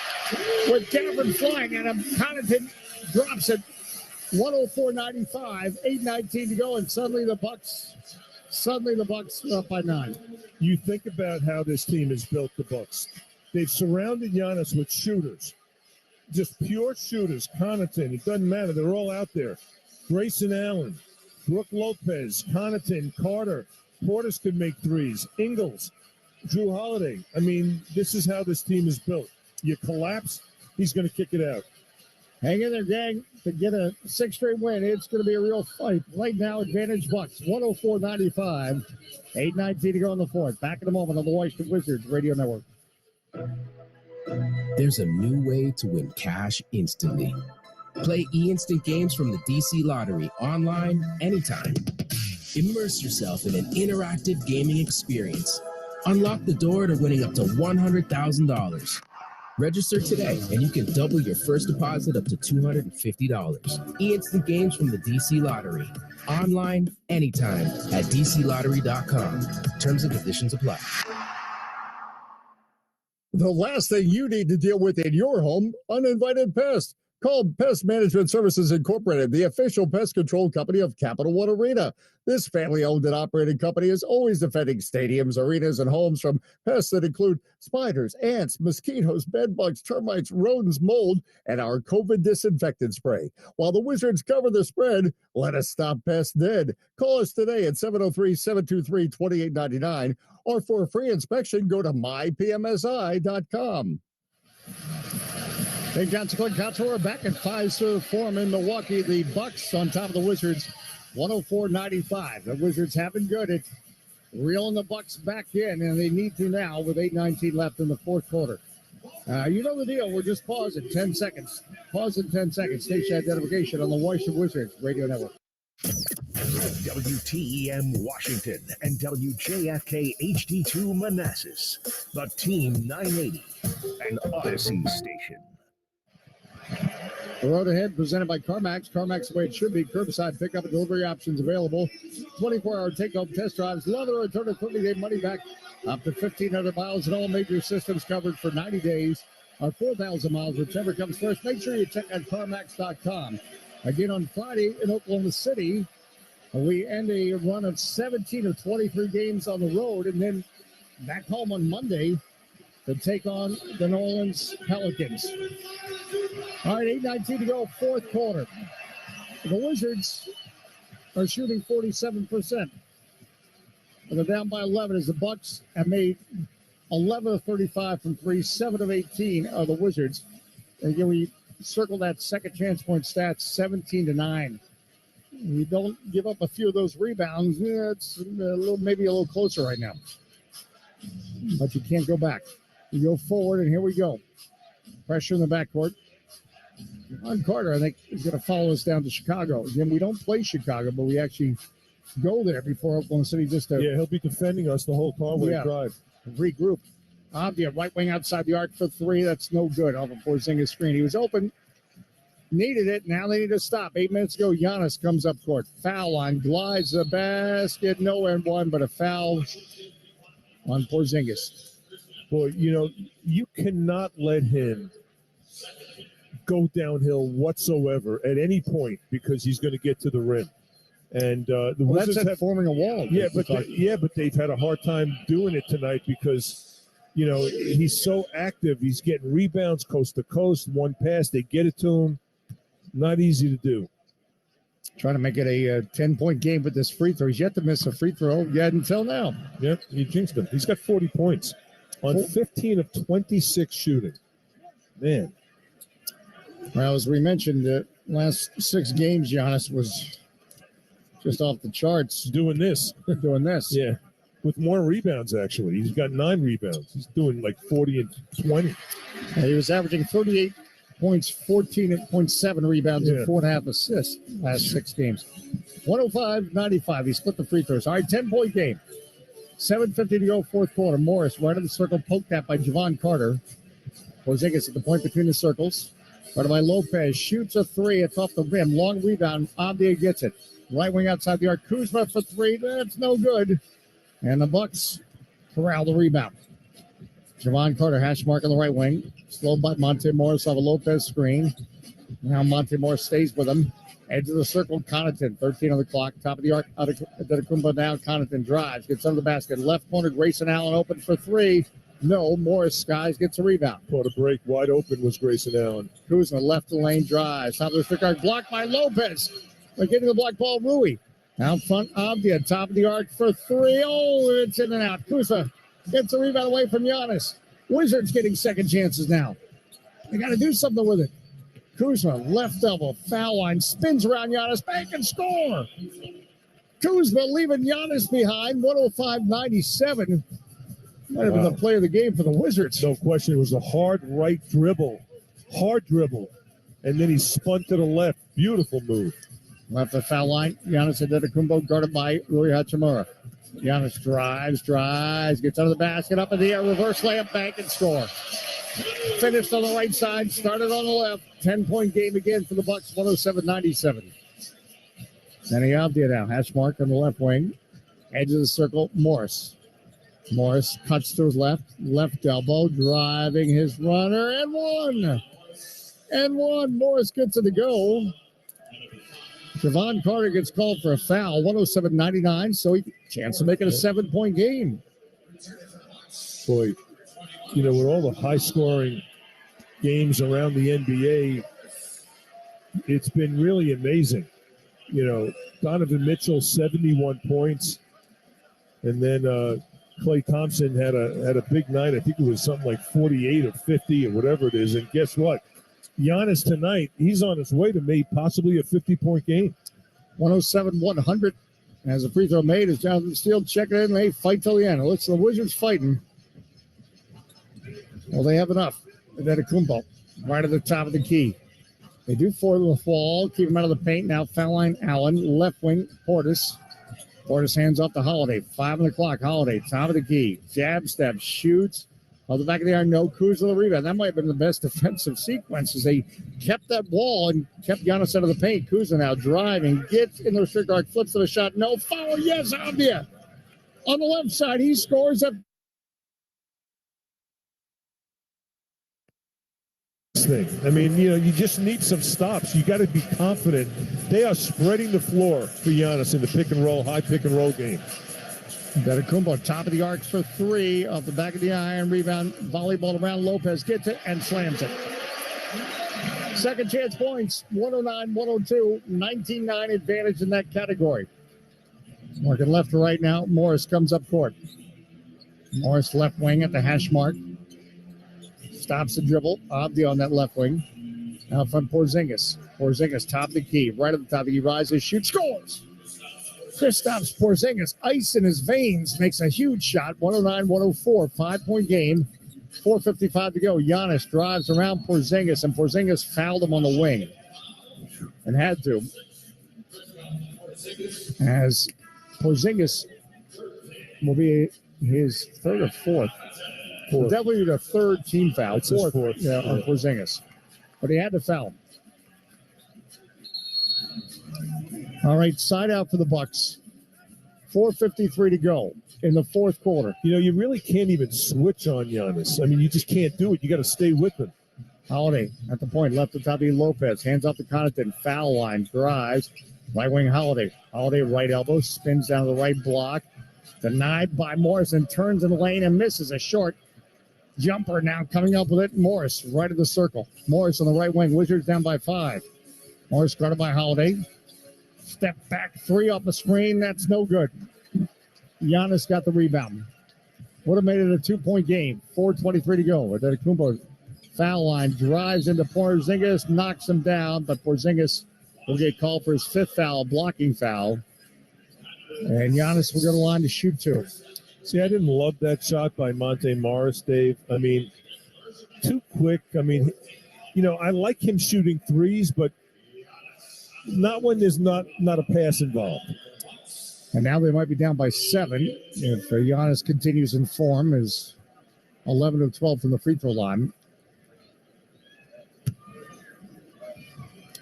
With Gafford flying at him. Connaughton drops it. 104-95. 8:19 to go, and suddenly the Bucks are up by 9. You think about how this team has built the Bucks. They've surrounded Giannis with shooters. Just pure shooters. Connaughton, it doesn't matter. They're all out there. Grayson Allen, Brook Lopez, Connaughton, Carter. Portis could make threes. Ingles. Drew Holiday. I mean, this is how this team is built. You collapse, he's going to kick it out. Hang in there, gang, to get a 6th straight win. It's going to be a real fight. Right now, advantage Bucks, 104-95. 8:19 to go in the fourth. Back in a moment on the Washington Wizards Radio Network. There's a new way to win cash instantly. Play e-instant games from the DC Lottery online anytime. Immerse yourself in an interactive gaming experience. Unlock the door to winning up to $100,000. Register today and you can double your first deposit up to $250. E-instant games from the DC Lottery. Online anytime at dclottery.com. Terms and conditions apply. The last thing you need to deal with in your home, uninvited pests. Call Pest Management Services Incorporated, the official pest control company of Capital One Arena. This family-owned and operated company is always defending stadiums, arenas, and homes from pests that include spiders, ants, mosquitoes, bedbugs, termites, rodents, mold, and our COVID disinfectant spray. While the Wizards cover the spread, let us stop pests dead. Call us today at 703-723-2899, or for a free inspection, go to mypmsi.com. St. John's Clint Couture back at Fiserv Forum in Milwaukee. The Bucks on top of the Wizards, 104-95. The Wizards have been good at reeling the Bucks back in, and they need to now with 8:19 left in the fourth quarter. You know the deal. We're just pausing 10 seconds. Pause in 10 seconds. Station identification on the Washington Wizards Radio Network. WTEM Washington and WJFK HD2 Manassas, the Team 980 and Odyssey station. The road ahead presented by CarMax. CarMax, the way it should be. Curbside pickup and delivery options available. 24-hour take-home test drives. Love the return of 30-day money back. Up to 1,500 miles and all major systems covered for 90 days. Or 4,000 miles, whichever comes first. Make sure you check out CarMax.com. Again, on Friday in Oklahoma City, we end a run of 17 of 23 games on the road. And then back home on Monday to take on the New Orleans Pelicans. All right, 8:19 to go, fourth quarter. The Wizards are shooting 47%. They're down by 11 as the Bucks have made 11 of 35 from three, 7 of 18 are the Wizards. And again, we circle that second chance point stats, 17-9. You don't give up a few of those rebounds, it's maybe a little closer right now. But you can't go back. You go forward, and here we go. Pressure in the backcourt. Ron Carter, I think, is going to follow us down to Chicago. Again, we don't play Chicago, but we actually go there before Oklahoma City just to he'll be defending us the whole Conway drive. Regroup. Avdia, right wing outside the arc for three. That's no good off of Porzingis' screen. He was open, needed it. Now they need to stop. 8 minutes ago, Giannis comes up court. Foul line, glides the basket. No and one, but a foul on Porzingis. Well, you cannot let him go downhill whatsoever at any point because he's going to get to the rim. And the Wizards have forming a wall. Yeah, but they've had a hard time doing it tonight because he's so active. He's getting rebounds coast to coast. One pass, they get it to him. Not easy to do. Trying to make it a 10-point game with this free throw. He's yet to miss a free throw yet until now. Yep, he jinxed him. He's got 40 points on 15 of 26 shooting. Man. Well, as we mentioned, the last 6 games, Giannis was just off the charts. Doing this. Yeah. With more rebounds, actually. He's got 9 rebounds. He's doing like 40 and 20. He was averaging 38 points, 14.7 rebounds, and 4.5 assists last 6 games. 105-95. He split the free throws. All right, 10-point game. 7:50 to go, fourth quarter. Morris right of the circle, poked at by Javon Carter. Porzingis at the point between the circles. Right by Lopez, shoots a three. It's off the rim. Long rebound. Avdia gets it. Right wing outside the arc. Kuzma for three. That's no good. And the Bucks corral the rebound. Javon Carter, hash mark on the right wing. Slow by Monte Morris off a Lopez screen. Now Monte Morris stays with him. Edge of the circle, Connaughton, 13 on the clock. Top of the arc, Antetokounmpo now. Connaughton drives, gets under the basket. Left corner, Grayson Allen open for three. No, Morris Skies gets a rebound. Caught a break, wide open was Grayson Allen. Kuzma left the lane, drives. Top of the stick arc, blocked by Lopez. They're getting the block ball, Rui. Out front, Avdia, top of the arc for three. Oh, it's in and out. Kuzma Gets a rebound away from Giannis. Wizards getting second chances now. They got to do something with it. Kuzma, left elbow, foul line, spins around Giannis, bank and score. Kuzma leaving Giannis behind, 105-97. Might have been the play of the game for the Wizards. No question. It was a hard dribble, and then he spun to the left. Beautiful move. Left the foul line. Giannis Antetokounmpo guarded by Rui Hachimura. Giannis drives, gets under the basket, up in the air, reverse layup, bank and score. Finished on the right side, started on the left. 10-point game again for the Bucks, 107-97. Danny Avdia now, hash mark on the left wing. Edge of the circle, Morris. Morris cuts to his left elbow, driving his runner, and one. Morris gets it to go. Javon Carter gets called for a foul, 107-99, so he chance of making a 7-point game. Boy, with all the high-scoring games around the NBA, it's been really amazing. Donovan Mitchell, 71 points, and then Klay Thompson had a big night. I think it was something like 48 or 50 or whatever it is. And guess what? Giannis tonight, he's on his way to make possibly a 50-point game. 107-100. As a free throw made, as Jonathan Steele checking in, they fight till the end. It looks like the Wizards fighting. Well, they have enough. Antetokounmpo right at the top of the key. They do foil the fall, keep him out of the paint. Now foul line Allen, left wing Portis. Portis hands off to Holiday. 5 on the clock. Holiday, top of the key. Jab step, shoots. On the back of the iron, no. Kuzma the rebound. That might have been the best defensive sequence as they kept that wall and kept Giannis out of the paint. Kuzma now driving, gets in the restrict arc, flips to the shot. No foul. Yes, Avdia. On the left side, he scores up. Thing. I mean, you just need some stops. You got to be confident. They are spreading the floor for Giannis in the pick and roll, high pick and roll game. Antetokounmpo, top of the arc for 3 off the back of the iron. Rebound, volleyball around. Lopez gets it and slams it. Second chance points, 109-102, 19-9 advantage in that category. Working left to right now. Morris comes up court. Morris left wing at the hash mark. Stops the dribble. Avdia on that left wing. Now front Porzingis. Porzingis, top of the key. Right at the top of the key. Rises, shoots, scores. Kristaps Porzingis, ice in his veins, makes a huge shot. 109-104, 5-point game. 4:55 to go. Giannis drives around Porzingis, and Porzingis fouled him on the wing. And had to. As Porzingis will be his third or fourth. Definitely the third team foul. It's his fourth. Yeah, on Porzingis. But he had to foul him. All right, side out for the Bucks. 4:53 to go in the fourth quarter. You really can't even switch on Giannis. I mean, you just can't do it. You got to stay with him. Holiday at the point, left to Tavi Lopez, hands off to Connaughton, foul line, drives, right wing Holiday. Holiday right elbow, spins down to the right block, denied by Morrison, turns in the lane and misses a short jumper. Now coming up with it, Morris right at the circle. Morris on the right wing, Wizards down by 5. Morris guarded by Holiday. Step back 3 off the screen, that's no good. Giannis got the rebound. Would have made it a 2-point game. 4:23 to go. Antetokounmpo foul line, drives into Porzingis, knocks him down, but Porzingis will get called for his 5th foul, blocking foul. And Giannis will go to the line to shoot 2. See, I didn't love that shot by Monte Morris, Dave. I mean, too quick. I mean, I like him shooting threes, but not when there's not a pass involved. And now they might be down by 7 if Giannis continues in form, is 11 of 12 from the free throw line.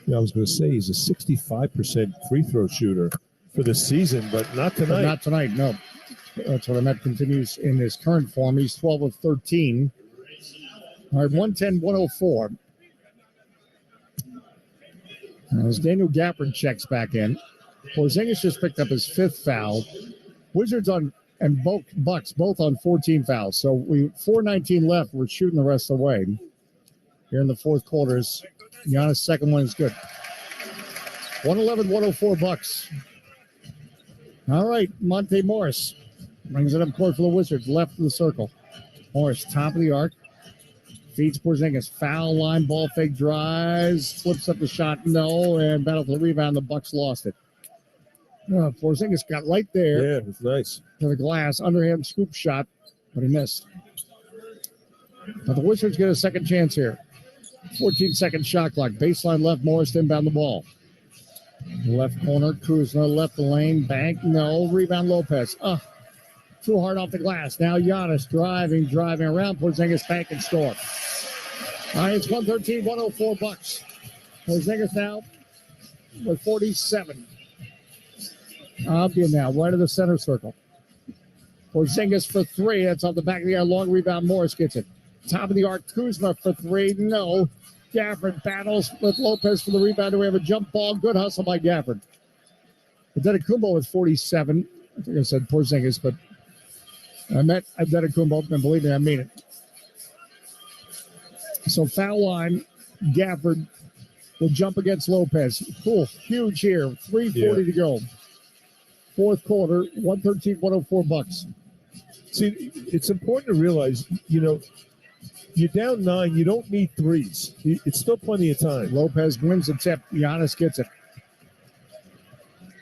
I was going to say he's a 65% free throw shooter for the season, but not tonight. But not tonight, no. That's what I meant. Continues in his current form. He's 12 of 13. All right, 110-104. As Daniel Gafford checks back in. Porzingis just picked up his 5th foul. Wizards and Bucks both on 14 fouls. So 4:19 left. We're shooting the rest of the way. Here in the fourth quarters, Giannis' second one is good. 111-104 Bucks. All right, Monte Morris. Brings it up court for the Wizards, left of the circle. Morris, top of the arc. Feeds Porzingis. Foul line, ball fake, drives, flips up the shot, no, and battle for the rebound. The Bucks lost it. Porzingis got right there. Yeah, it's nice. To the glass, underhand scoop shot, but he missed. But the Wizards get a second chance here. 14-second shot clock. Baseline left, Morris inbound the ball. Left corner, Kuzma, left the lane, bank, no. Rebound, Lopez. Too hard off the glass. Now Giannis driving around. Porzingis bank and score. All right, it's 113-104 Bucks. Porzingis now with 47. Abdia now, right of the center circle. Porzingis for three. That's off the back of the air. Long rebound. Morris gets it. Top of the arc. Kuzma for three. No. Gafford battles with Lopez for the rebound. We have a jump ball. Good hustle by Gafford. Antetokounmpo with 47. I think I said Porzingis, but I meant Antetokounmpo, and believe me, I mean it. So foul line. Gafford will jump against Lopez. Cool. Huge here. 3:40 to go. Fourth quarter, 113-104 Bucks. See, it's important to realize, you're down 9. You don't need threes. It's still plenty of time. Lopez wins the tip. Giannis gets it.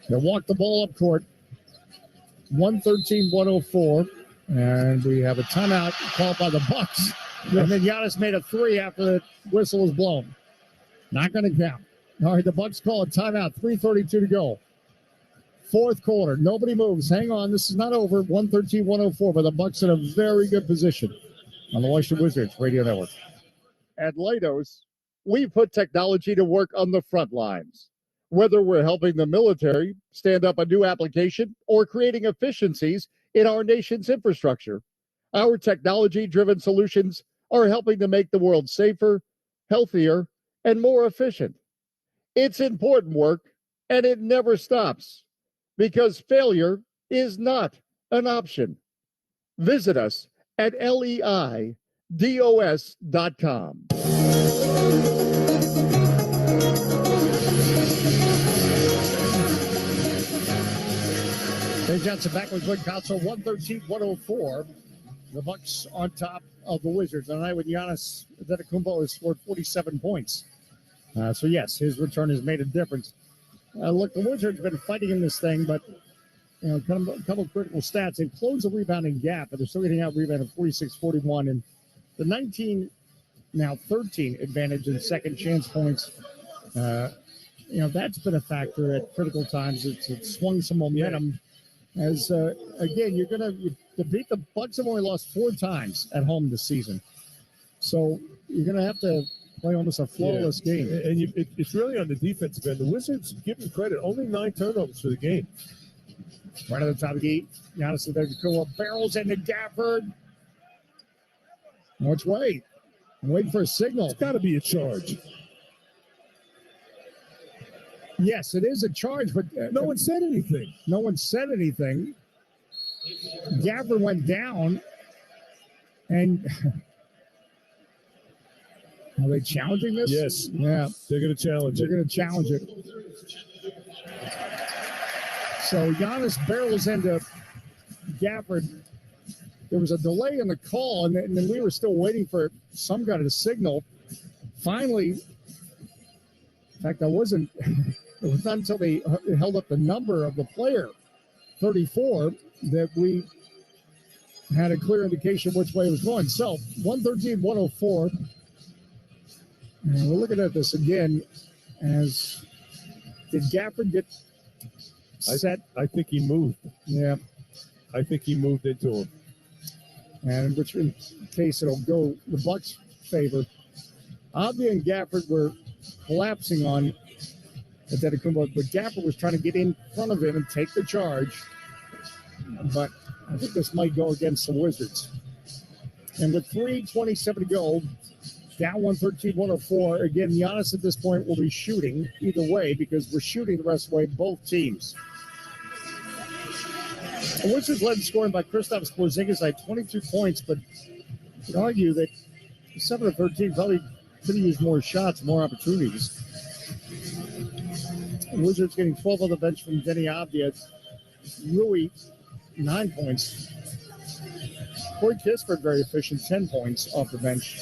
They walk the ball up court. 113-104. And we have a timeout called by the Bucks. And then Giannis made a three after the whistle was blown. Not going to count. All right, the Bucks call a timeout. 3:32 to go. Fourth quarter. Nobody moves. Hang on. This is not over. 113-104, but the Bucks in a very good position on the Washington Wizards Radio Network. At Leidos, we put technology to work on the front lines. Whether we're helping the military stand up a new application or creating efficiencies in our nation's infrastructure, our technology-driven solutions are helping to make the world safer, healthier, and more efficient. It's important work, and it never stops, because failure is not an option. Visit us at leidos.com. Hey, Johnson back with Glenn Console, 113-104. The Bucks on top of the Wizards tonight with Giannis Antetokounmpo has scored 47 points. So, yes, his return has made a difference. Look, the Wizards have been fighting in this thing, but a couple of critical stats. They've closed the rebounding gap, but they're still getting out rebounded 46-41. And the 19, now 13 advantage in second chance points, that's been a factor at critical times. It's swung some momentum. As, again, to beat the Bucks have only lost 4 times at home this season. So you're going to have to play almost a flawless game. And it's really on the defensive end. The Wizards, give them credit, only 9 turnovers for the game. Right at the top of the heat. Giannis Antetokounmpo barrels into Gafford. Which way? I'm waiting for a signal. It's got to be a charge. Yes, it is a charge, but no one said anything. No one said anything. Gafford went down, and are they challenging this? Yes. Yeah. They're going to challenge it. They're going to challenge it. So Giannis barrels into Gafford. There was a delay in the call, and then we were still waiting for some kind of signal. Finally, in fact, it was not until they held up the number of the player, 34, that we had a clear indication which way it was going. So 113-104. And we're looking at this again as did Gafford get set? I think he moved. Yeah. I think he moved into him. And which in case it'll go the Bucks' favor. Abdi and Gafford were collapsing on Antetokounmpo, but Gafford was trying to get in front of him and take the charge. But I think this might go against the Wizards. And with 3:27 to go, down 113-104. Again, Giannis at this point will be shooting either way because we're shooting the rest of the way, both teams. The Wizards led in scoring by Kristaps Porzingis at 22 points, but you could argue that 7 of 13 probably could have used more shots, more opportunities. The Wizards getting 12 on the bench from Denny Avdia. Rui 9 points. Corey Kispert, very efficient, 10 points off the bench.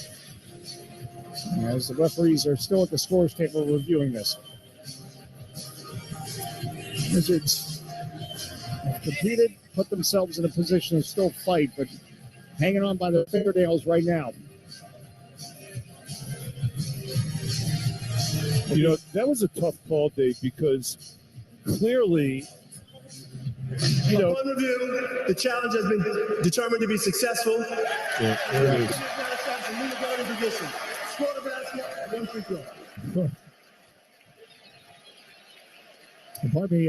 As the referees are still at the scores table reviewing this. Wizards have competed, put themselves in a position to still fight, but hanging on by the fingernails right now. You know, that was a tough call, Dave, because clearly, you know, Upon review, the challenge has been determined to be successful. yeah, there it is. Score the basket, 1 free throw. Pardon me,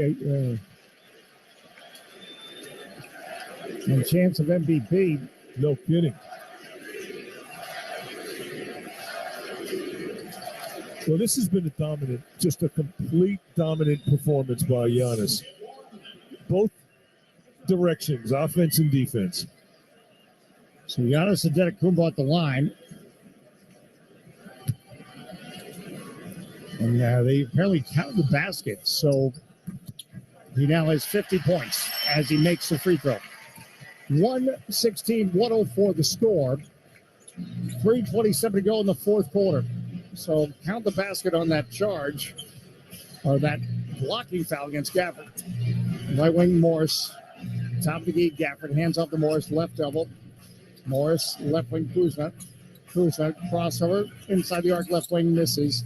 a chance of MVP. No kidding. Well, this has been just a complete dominant performance by Giannis. Both directions, offense and defense. So Giannis Antetokounmpo at the line. And they apparently counted the basket. So he now has 50 points as he makes the free throw. 116-104 the score. 3:27 to go in the fourth quarter. So count the basket on that charge, or that blocking foul against Gafford. Right wing Morris, top of the key, Gafford hands off to Morris, left elbow. Morris, left wing Kuzma. Kuzma, crossover, inside the arc, left wing misses.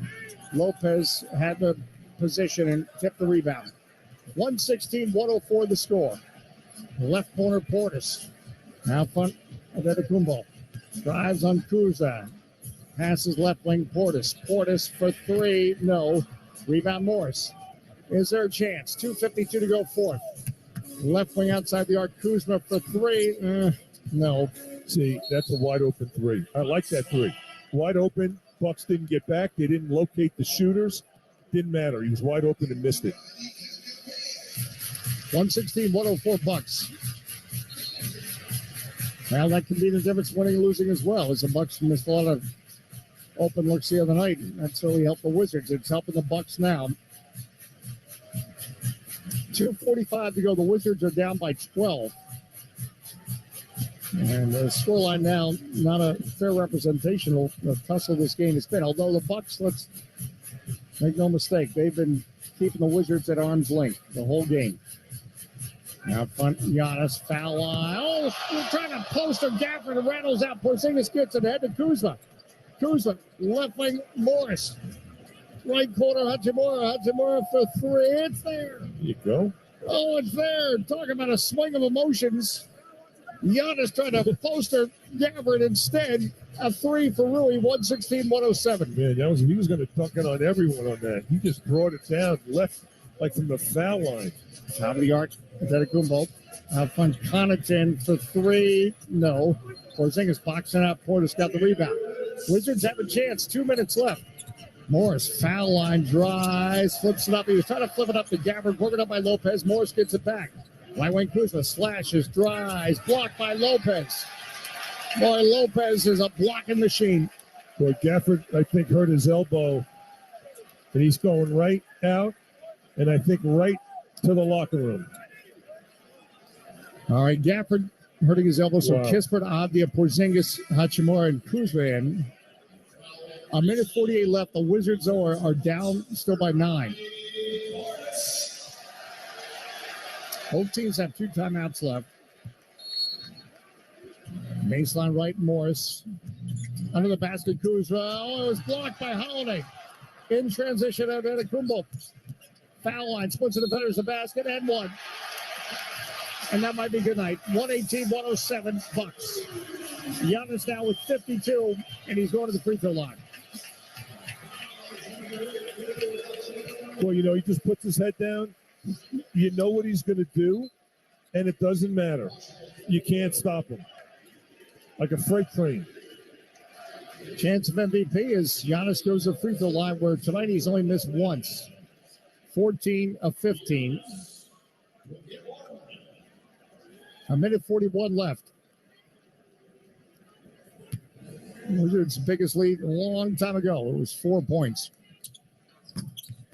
Lopez had the position and tipped the rebound. 116-104 the score. Left corner Portis. Now front Antetokounmpo. Drives on Kuzma. Passes left wing Portis. Portis for three. No. Rebound Morris. Is there a chance? 2:52 to go fourth. Left wing outside the arc. Kuzma for three. No. See, that's a wide open three. I like that three. Wide open. Bucks didn't get back. They didn't locate the shooters. Didn't matter. He was wide open and missed it. 116-104 Bucks. Well, that can be the difference winning and losing as well, as the Bucks missed a lot of open looks the other night. That's really helped the Wizards. It's helping the Bucks now. 2:45 to go. The Wizards are down by 12. And the scoreline now, not a fair representation of the tussle this game has been. Although the Bucks, let's make no mistake, they've been keeping the Wizards at arm's length the whole game. Now front, Giannis, foul line. Oh, we're trying to poster Gafford and rattles out. Porzingis gets it ahead to Kuzma. Kuzma, left wing, Morris. Right corner, Hachimura. Hachimura for three. It's there. There you go. Oh, it's there. Talk about a swing of emotions. Giannis trying to poster Gafford instead. A three for Rui, 116-107. Man, he was going to dunk it on everyone on that. He just brought it down, left like from the foul line. Top of the arc, Antetokounmpo. Out front, Connaughton for three. No. Porzingis boxing out. Portis got the rebound. Wizards have a chance. 2 minutes left. Morris, foul line, drives, flips it up. He was trying to flip it up to Gafford, broken up by Lopez. Morris gets it back. Right wing Kuzma slashes, drives, blocked by Lopez. Boy, Lopez is a blocking machine. Boy, Gafford, I think, hurt his elbow, and he's going right out, and I think right to the locker room. All right, Gafford hurting his elbow. So Wow. Kispert, Avdia, Porzingis, Hachimura, and Kuzma in. A minute 48 left. The Wizards, though, are down still by 9. Both teams have 2 timeouts left. Baseline right, Morris. Under the basket, Kuzma. Oh, it was blocked by Holiday. In transition, Antetokounmpo. Foul line, splits the defenders the basket, and one. And that might be good night. 118-107 Bucks. Giannis now with 52, and he's going to the free throw line. Well, he just puts his head down. You know what he's going to do, and it doesn't matter. You can't stop him. Like a freight train. Chance of MVP as Giannis goes to the free throw line, where tonight he's only missed once. 14 of 15. A minute 41 left. Wizards' biggest lead a long time ago. It was 4 points.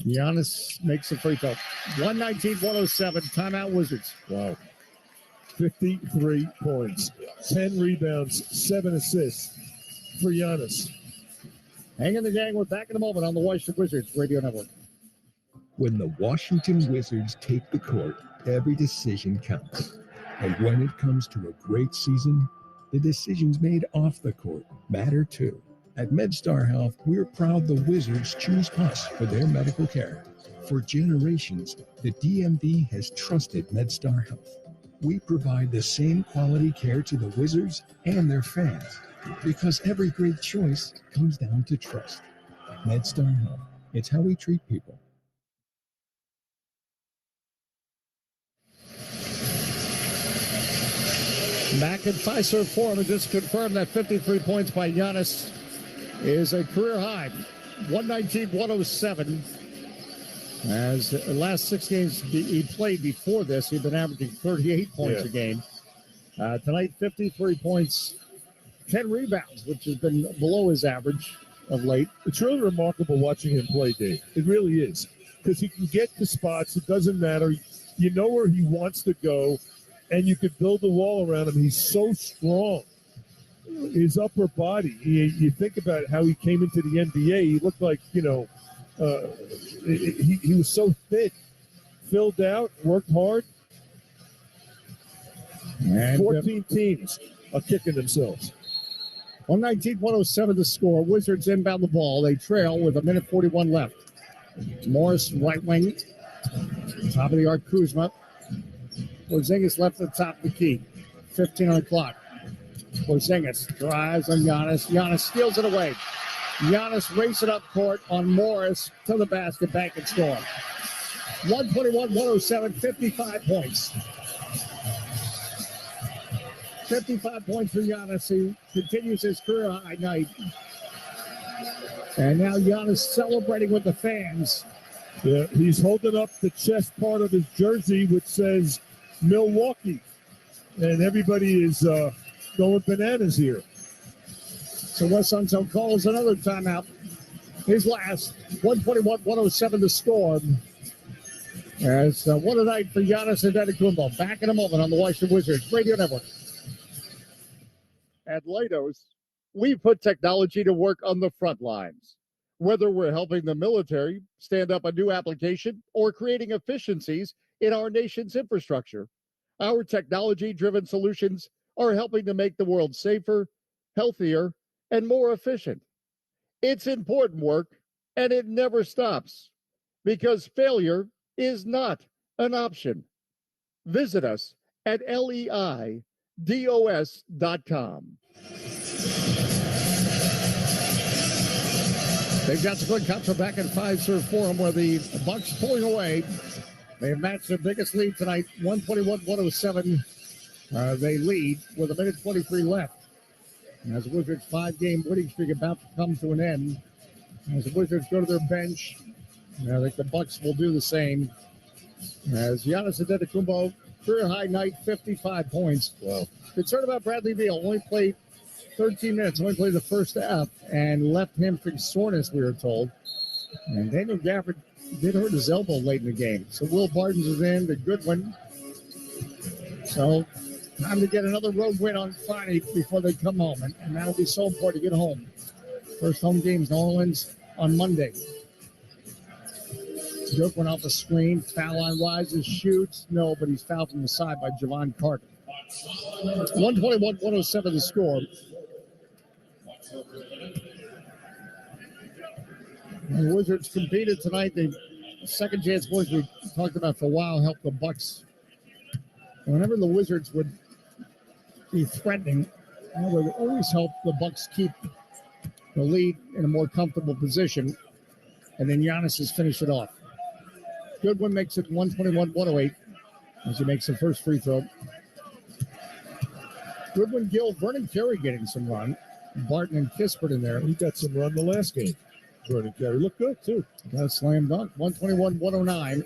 Giannis makes the free throw. 119-107. Timeout Wizards. Wow. 53 points, 10 rebounds, 7 assists for Giannis. Hang in the gang. We're back in a moment on the Washington Wizards Radio Network. When the Washington Wizards take the court, every decision counts. And when it comes to a great season, the decisions made off the court matter too. At MedStar Health, we're proud the Wizards choose us for their medical care. For generations, the DMV has trusted MedStar Health. We provide the same quality care to the Wizards and their fans because every great choice comes down to trust. MedStar Health, it's how we treat people. Back at Fiserv Forum, and just confirmed that 53 points by Giannis is a career high. 119-107. As the last 6 games he played before this, he'd been averaging 38 points a game. Tonight, 53 points, 10 rebounds, which has been below his average of late. It's really remarkable watching him play, Dave. It really is. Because he can get to spots. It doesn't matter. You know where he wants to go, and you could build a wall around him. He's so strong. His upper body, you think about how he came into the NBA, he looked like, he was so thick, filled out, worked hard. And 14 teams are kicking themselves. 119-107 to score. Wizards inbound the ball. They trail with 1:41 left. Morris, right wing. Top of the arc, Kuzma. Porzingis left at the top of the key. 15 on the clock. Porzingis drives on Giannis. Giannis steals it away. Giannis racing up court on Morris to the basket, back and score. 121-107, 55 points. 55 points for Giannis. He continues his career high night. And now Giannis celebrating with the fans. Yeah, he's holding up the chest part of his jersey, which says Milwaukee. And everybody is going bananas here. So Wes Unseld calls another timeout. His last. 121-107 to score. As what a night for Giannis Antetokounmpo. Back in a moment on the Washington Wizards Radio Network. At Leidos, we put technology to work on the front lines. Whether we're helping the military stand up a new application or creating efficiencies in our nation's infrastructure, our technology-driven solutions are helping to make the world safer, healthier, and more efficient. It's important work, and it never stops, because failure is not an option. Visit us at leidos.com. They've got the good Contra back at Fiserv Forum where the Bucks pulling away. They've matched their biggest lead tonight, 121-107. They lead with 1:23 left. As the Wizards' 5-game winning streak about to come to an end. As the Wizards go to their bench, I think the Bucks will do the same. As Giannis Antetokounmpo, career high night, 55 points. Wow. Concerned about Bradley Beal, only played 13 minutes, only played the first half, and left hamstring soreness, we were told. And Daniel Gafford did hurt his elbow late in the game. So Will Barton's is in, the good one. So time to get another road win on Friday before they come home, and that'll be so important to get home. First home game's New Orleans on Monday. Dirk went off the screen, foul line rises, shoots. No, but he's fouled from the side by Javon Carter. 121-107 the score. And the Wizards competed tonight. The second chance boys we talked about for a while helped the Bucks. And whenever the Wizards would be threatening, it would always help the Bucks keep the lead in a more comfortable position. And then Giannis has finished it off. Goodwin makes it 121-108 as he makes the first free throw. Goodwin, Gill, Vernon Carey getting some run. Barton and Kispert in there. He got some run the last game. Vernon Carey looked good, too. Got a slam dunk, 121-109.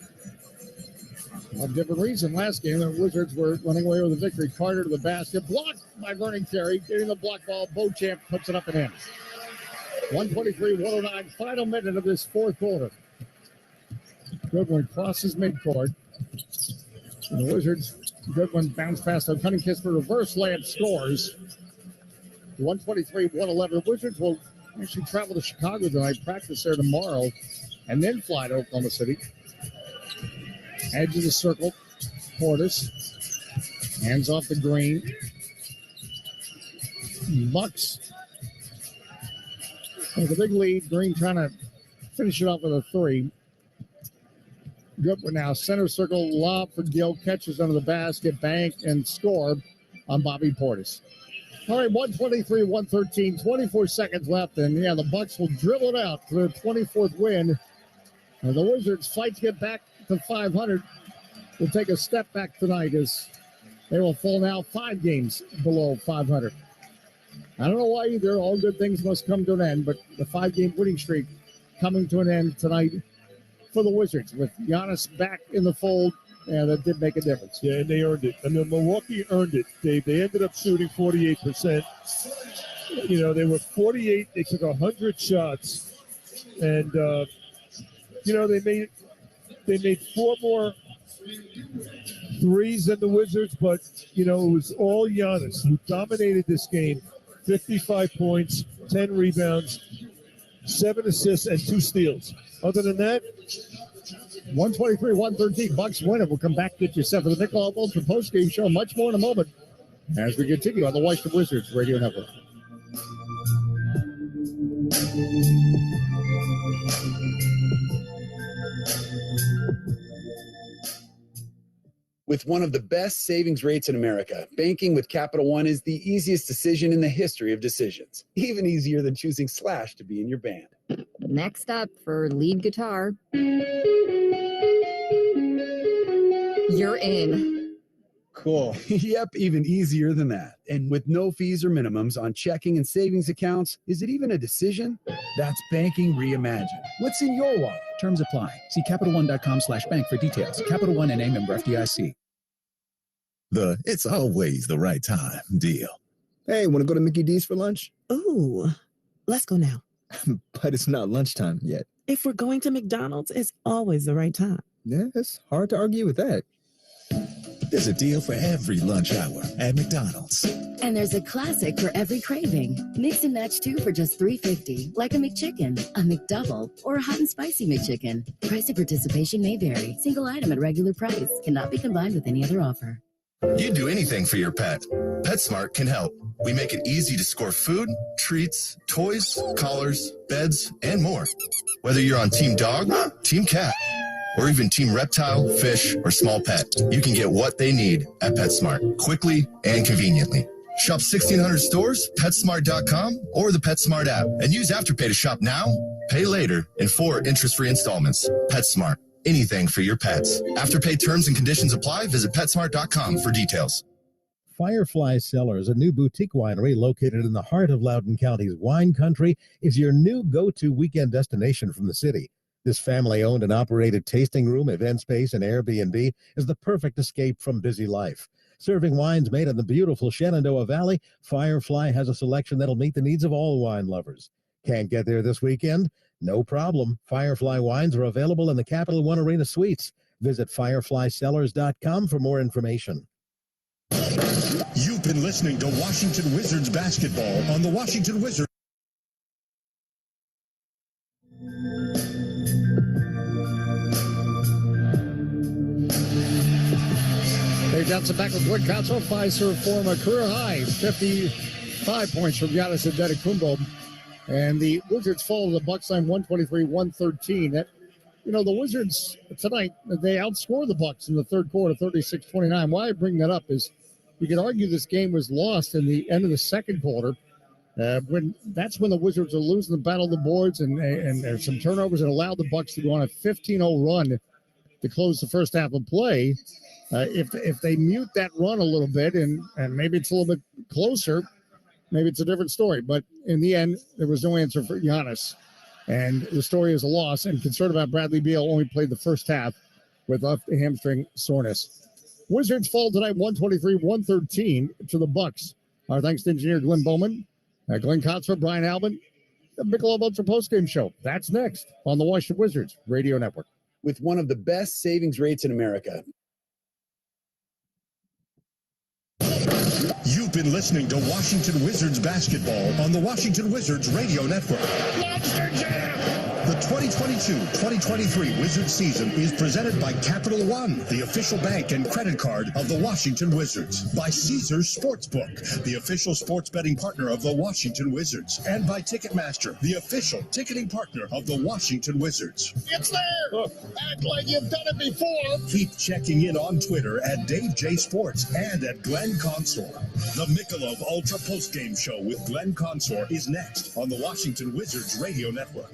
A different reason last game, the Wizards were running away with a victory. Carter to the basket, blocked by Vernon Carey. Getting the block ball, Beauchamp puts it up and in. 123-109, final minute of this fourth quarter. Goodwin crosses midcourt. And the Wizards Good one. Bounce pass to Cunning Kiss for reverse layup scores. 123-111. Wizards will actually travel to Chicago tonight, practice there tomorrow, and then fly to Oklahoma City. Edge of the circle. Portis. Hands off the green. Bucks with a big lead. Green trying to finish it off with a three. Good one now. Center circle, lob for Gill. Catches under the basket, bank, and score on Bobby Portis. All right, 123-113, 24 seconds left. And, yeah, the Bucks will dribble it out for their 24th win. And the Wizards fight to get back to 500. Will take a step back tonight as they will fall now 5 games below 500. I don't know why either. All good things must come to an end, but the 5-game winning streak coming to an end tonight for the Wizards with Giannis back in the fold. Yeah, that did make a difference. Yeah, and they earned it. I mean, Milwaukee earned it. They ended up shooting 48%. You know, they were 48. They took 100 shots, and you know they made 4 more threes than the Wizards, but you know it was all Giannis who dominated this game. 55 points, 10 rebounds, 7 assists, and 2 steals. Other than that, 123-113. Bucks win it. We'll come back to get you set for the Michelob Ultra postgame show. Much more in a moment as we continue on the Washington Wizards Radio Network. With one of the best savings rates in America, banking with Capital One is the easiest decision in the history of decisions. Even easier than choosing Slash to be in your band. Next up for lead guitar. You're in. Cool. Yep, even easier than that. And with no fees or minimums on checking and savings accounts, is it even a decision? That's banking reimagined. What's in your wallet? Terms apply. See CapitalOne.com/bank for details. Capital One NA member FDIC. It's always the right time deal. Hey, want to go to Mickey D's for lunch? Ooh, let's go now. But it's not lunchtime yet. If we're going to McDonald's, it's always the right time. Yeah, it's hard to argue with that. There's a deal for every lunch hour at McDonald's. And there's a classic for every craving. Mix and match 2 for just $3.50, like a McChicken, a McDouble, or a hot and spicy McChicken. Price of participation may vary. Single item at regular price. Cannot be combined with any other offer. You'd do anything for your pet. PetSmart can help. We make it easy to score food, treats, toys, collars, beds, and more. Whether you're on Team Dog, Team Cat, or even Team Reptile, Fish, or Small Pet, you can get what they need at PetSmart quickly and conveniently. Shop 1,600 stores, PetSmart.com, or the PetSmart app, and use Afterpay to shop now, pay later, in 4 interest-free installments. PetSmart. Anything for your pets. Afterpay terms and conditions apply. Visit PetSmart.com for details. Firefly Cellars, a new boutique winery located in the heart of Loudoun County's wine country, is your new go-to weekend destination from the city. This family-owned and operated tasting room, event space, and Airbnb is the perfect escape from busy life. Serving wines made in the beautiful Shenandoah Valley, Firefly has a selection that'll meet the needs of all wine lovers. Can't get there this weekend? No problem. Firefly wines are available in the Capital One Arena Suites. Visit fireflycellars.com for more information. You've been listening to Washington Wizards basketball on the Washington Wizards. Dave Johnson back with Glenn Console. Pfizer form a career high 55 points from Giannis Antetokounmpo. And the Wizards fall to the Bucks line 123-113. That, you know, the Wizards tonight, they outscored the Bucks in the third quarter, 36-29. Why I bring that up is you could argue this game was lost in the end of the second quarter. That's when the Wizards are losing the battle of the boards, and there's some turnovers that allowed the Bucks to go on a 15-0 run to close the first half of play. If they mute that run a little bit and maybe it's a little bit closer, maybe it's a different story. But in the end, there was no answer for Giannis. And the story is a loss. And concerned about Bradley Beal, only played the first half with left hamstring soreness. Wizards fall tonight 123-113 to the Bucks. Our thanks to engineer Glenn Bowman, Glenn Kotzer, Brian Albin, the Michelob Ultra postgame show. That's next on the Washington Wizards Radio Network. With one of the best savings rates in America. You've been listening to Washington Wizards basketball on the Washington Wizards Radio Network. Monster Jam! The 2022-2023 Wizards season is presented by Capital One, the official bank and credit card of the Washington Wizards, by Caesars Sportsbook, the official sports betting partner of the Washington Wizards, and by Ticketmaster, the official ticketing partner of the Washington Wizards. It's there! Act like you've done it before! Keep checking in on Twitter at Dave J Sports and at Glenn Consor. The Michelob Ultra Postgame Show with Glenn Consor is next on the Washington Wizards Radio Network.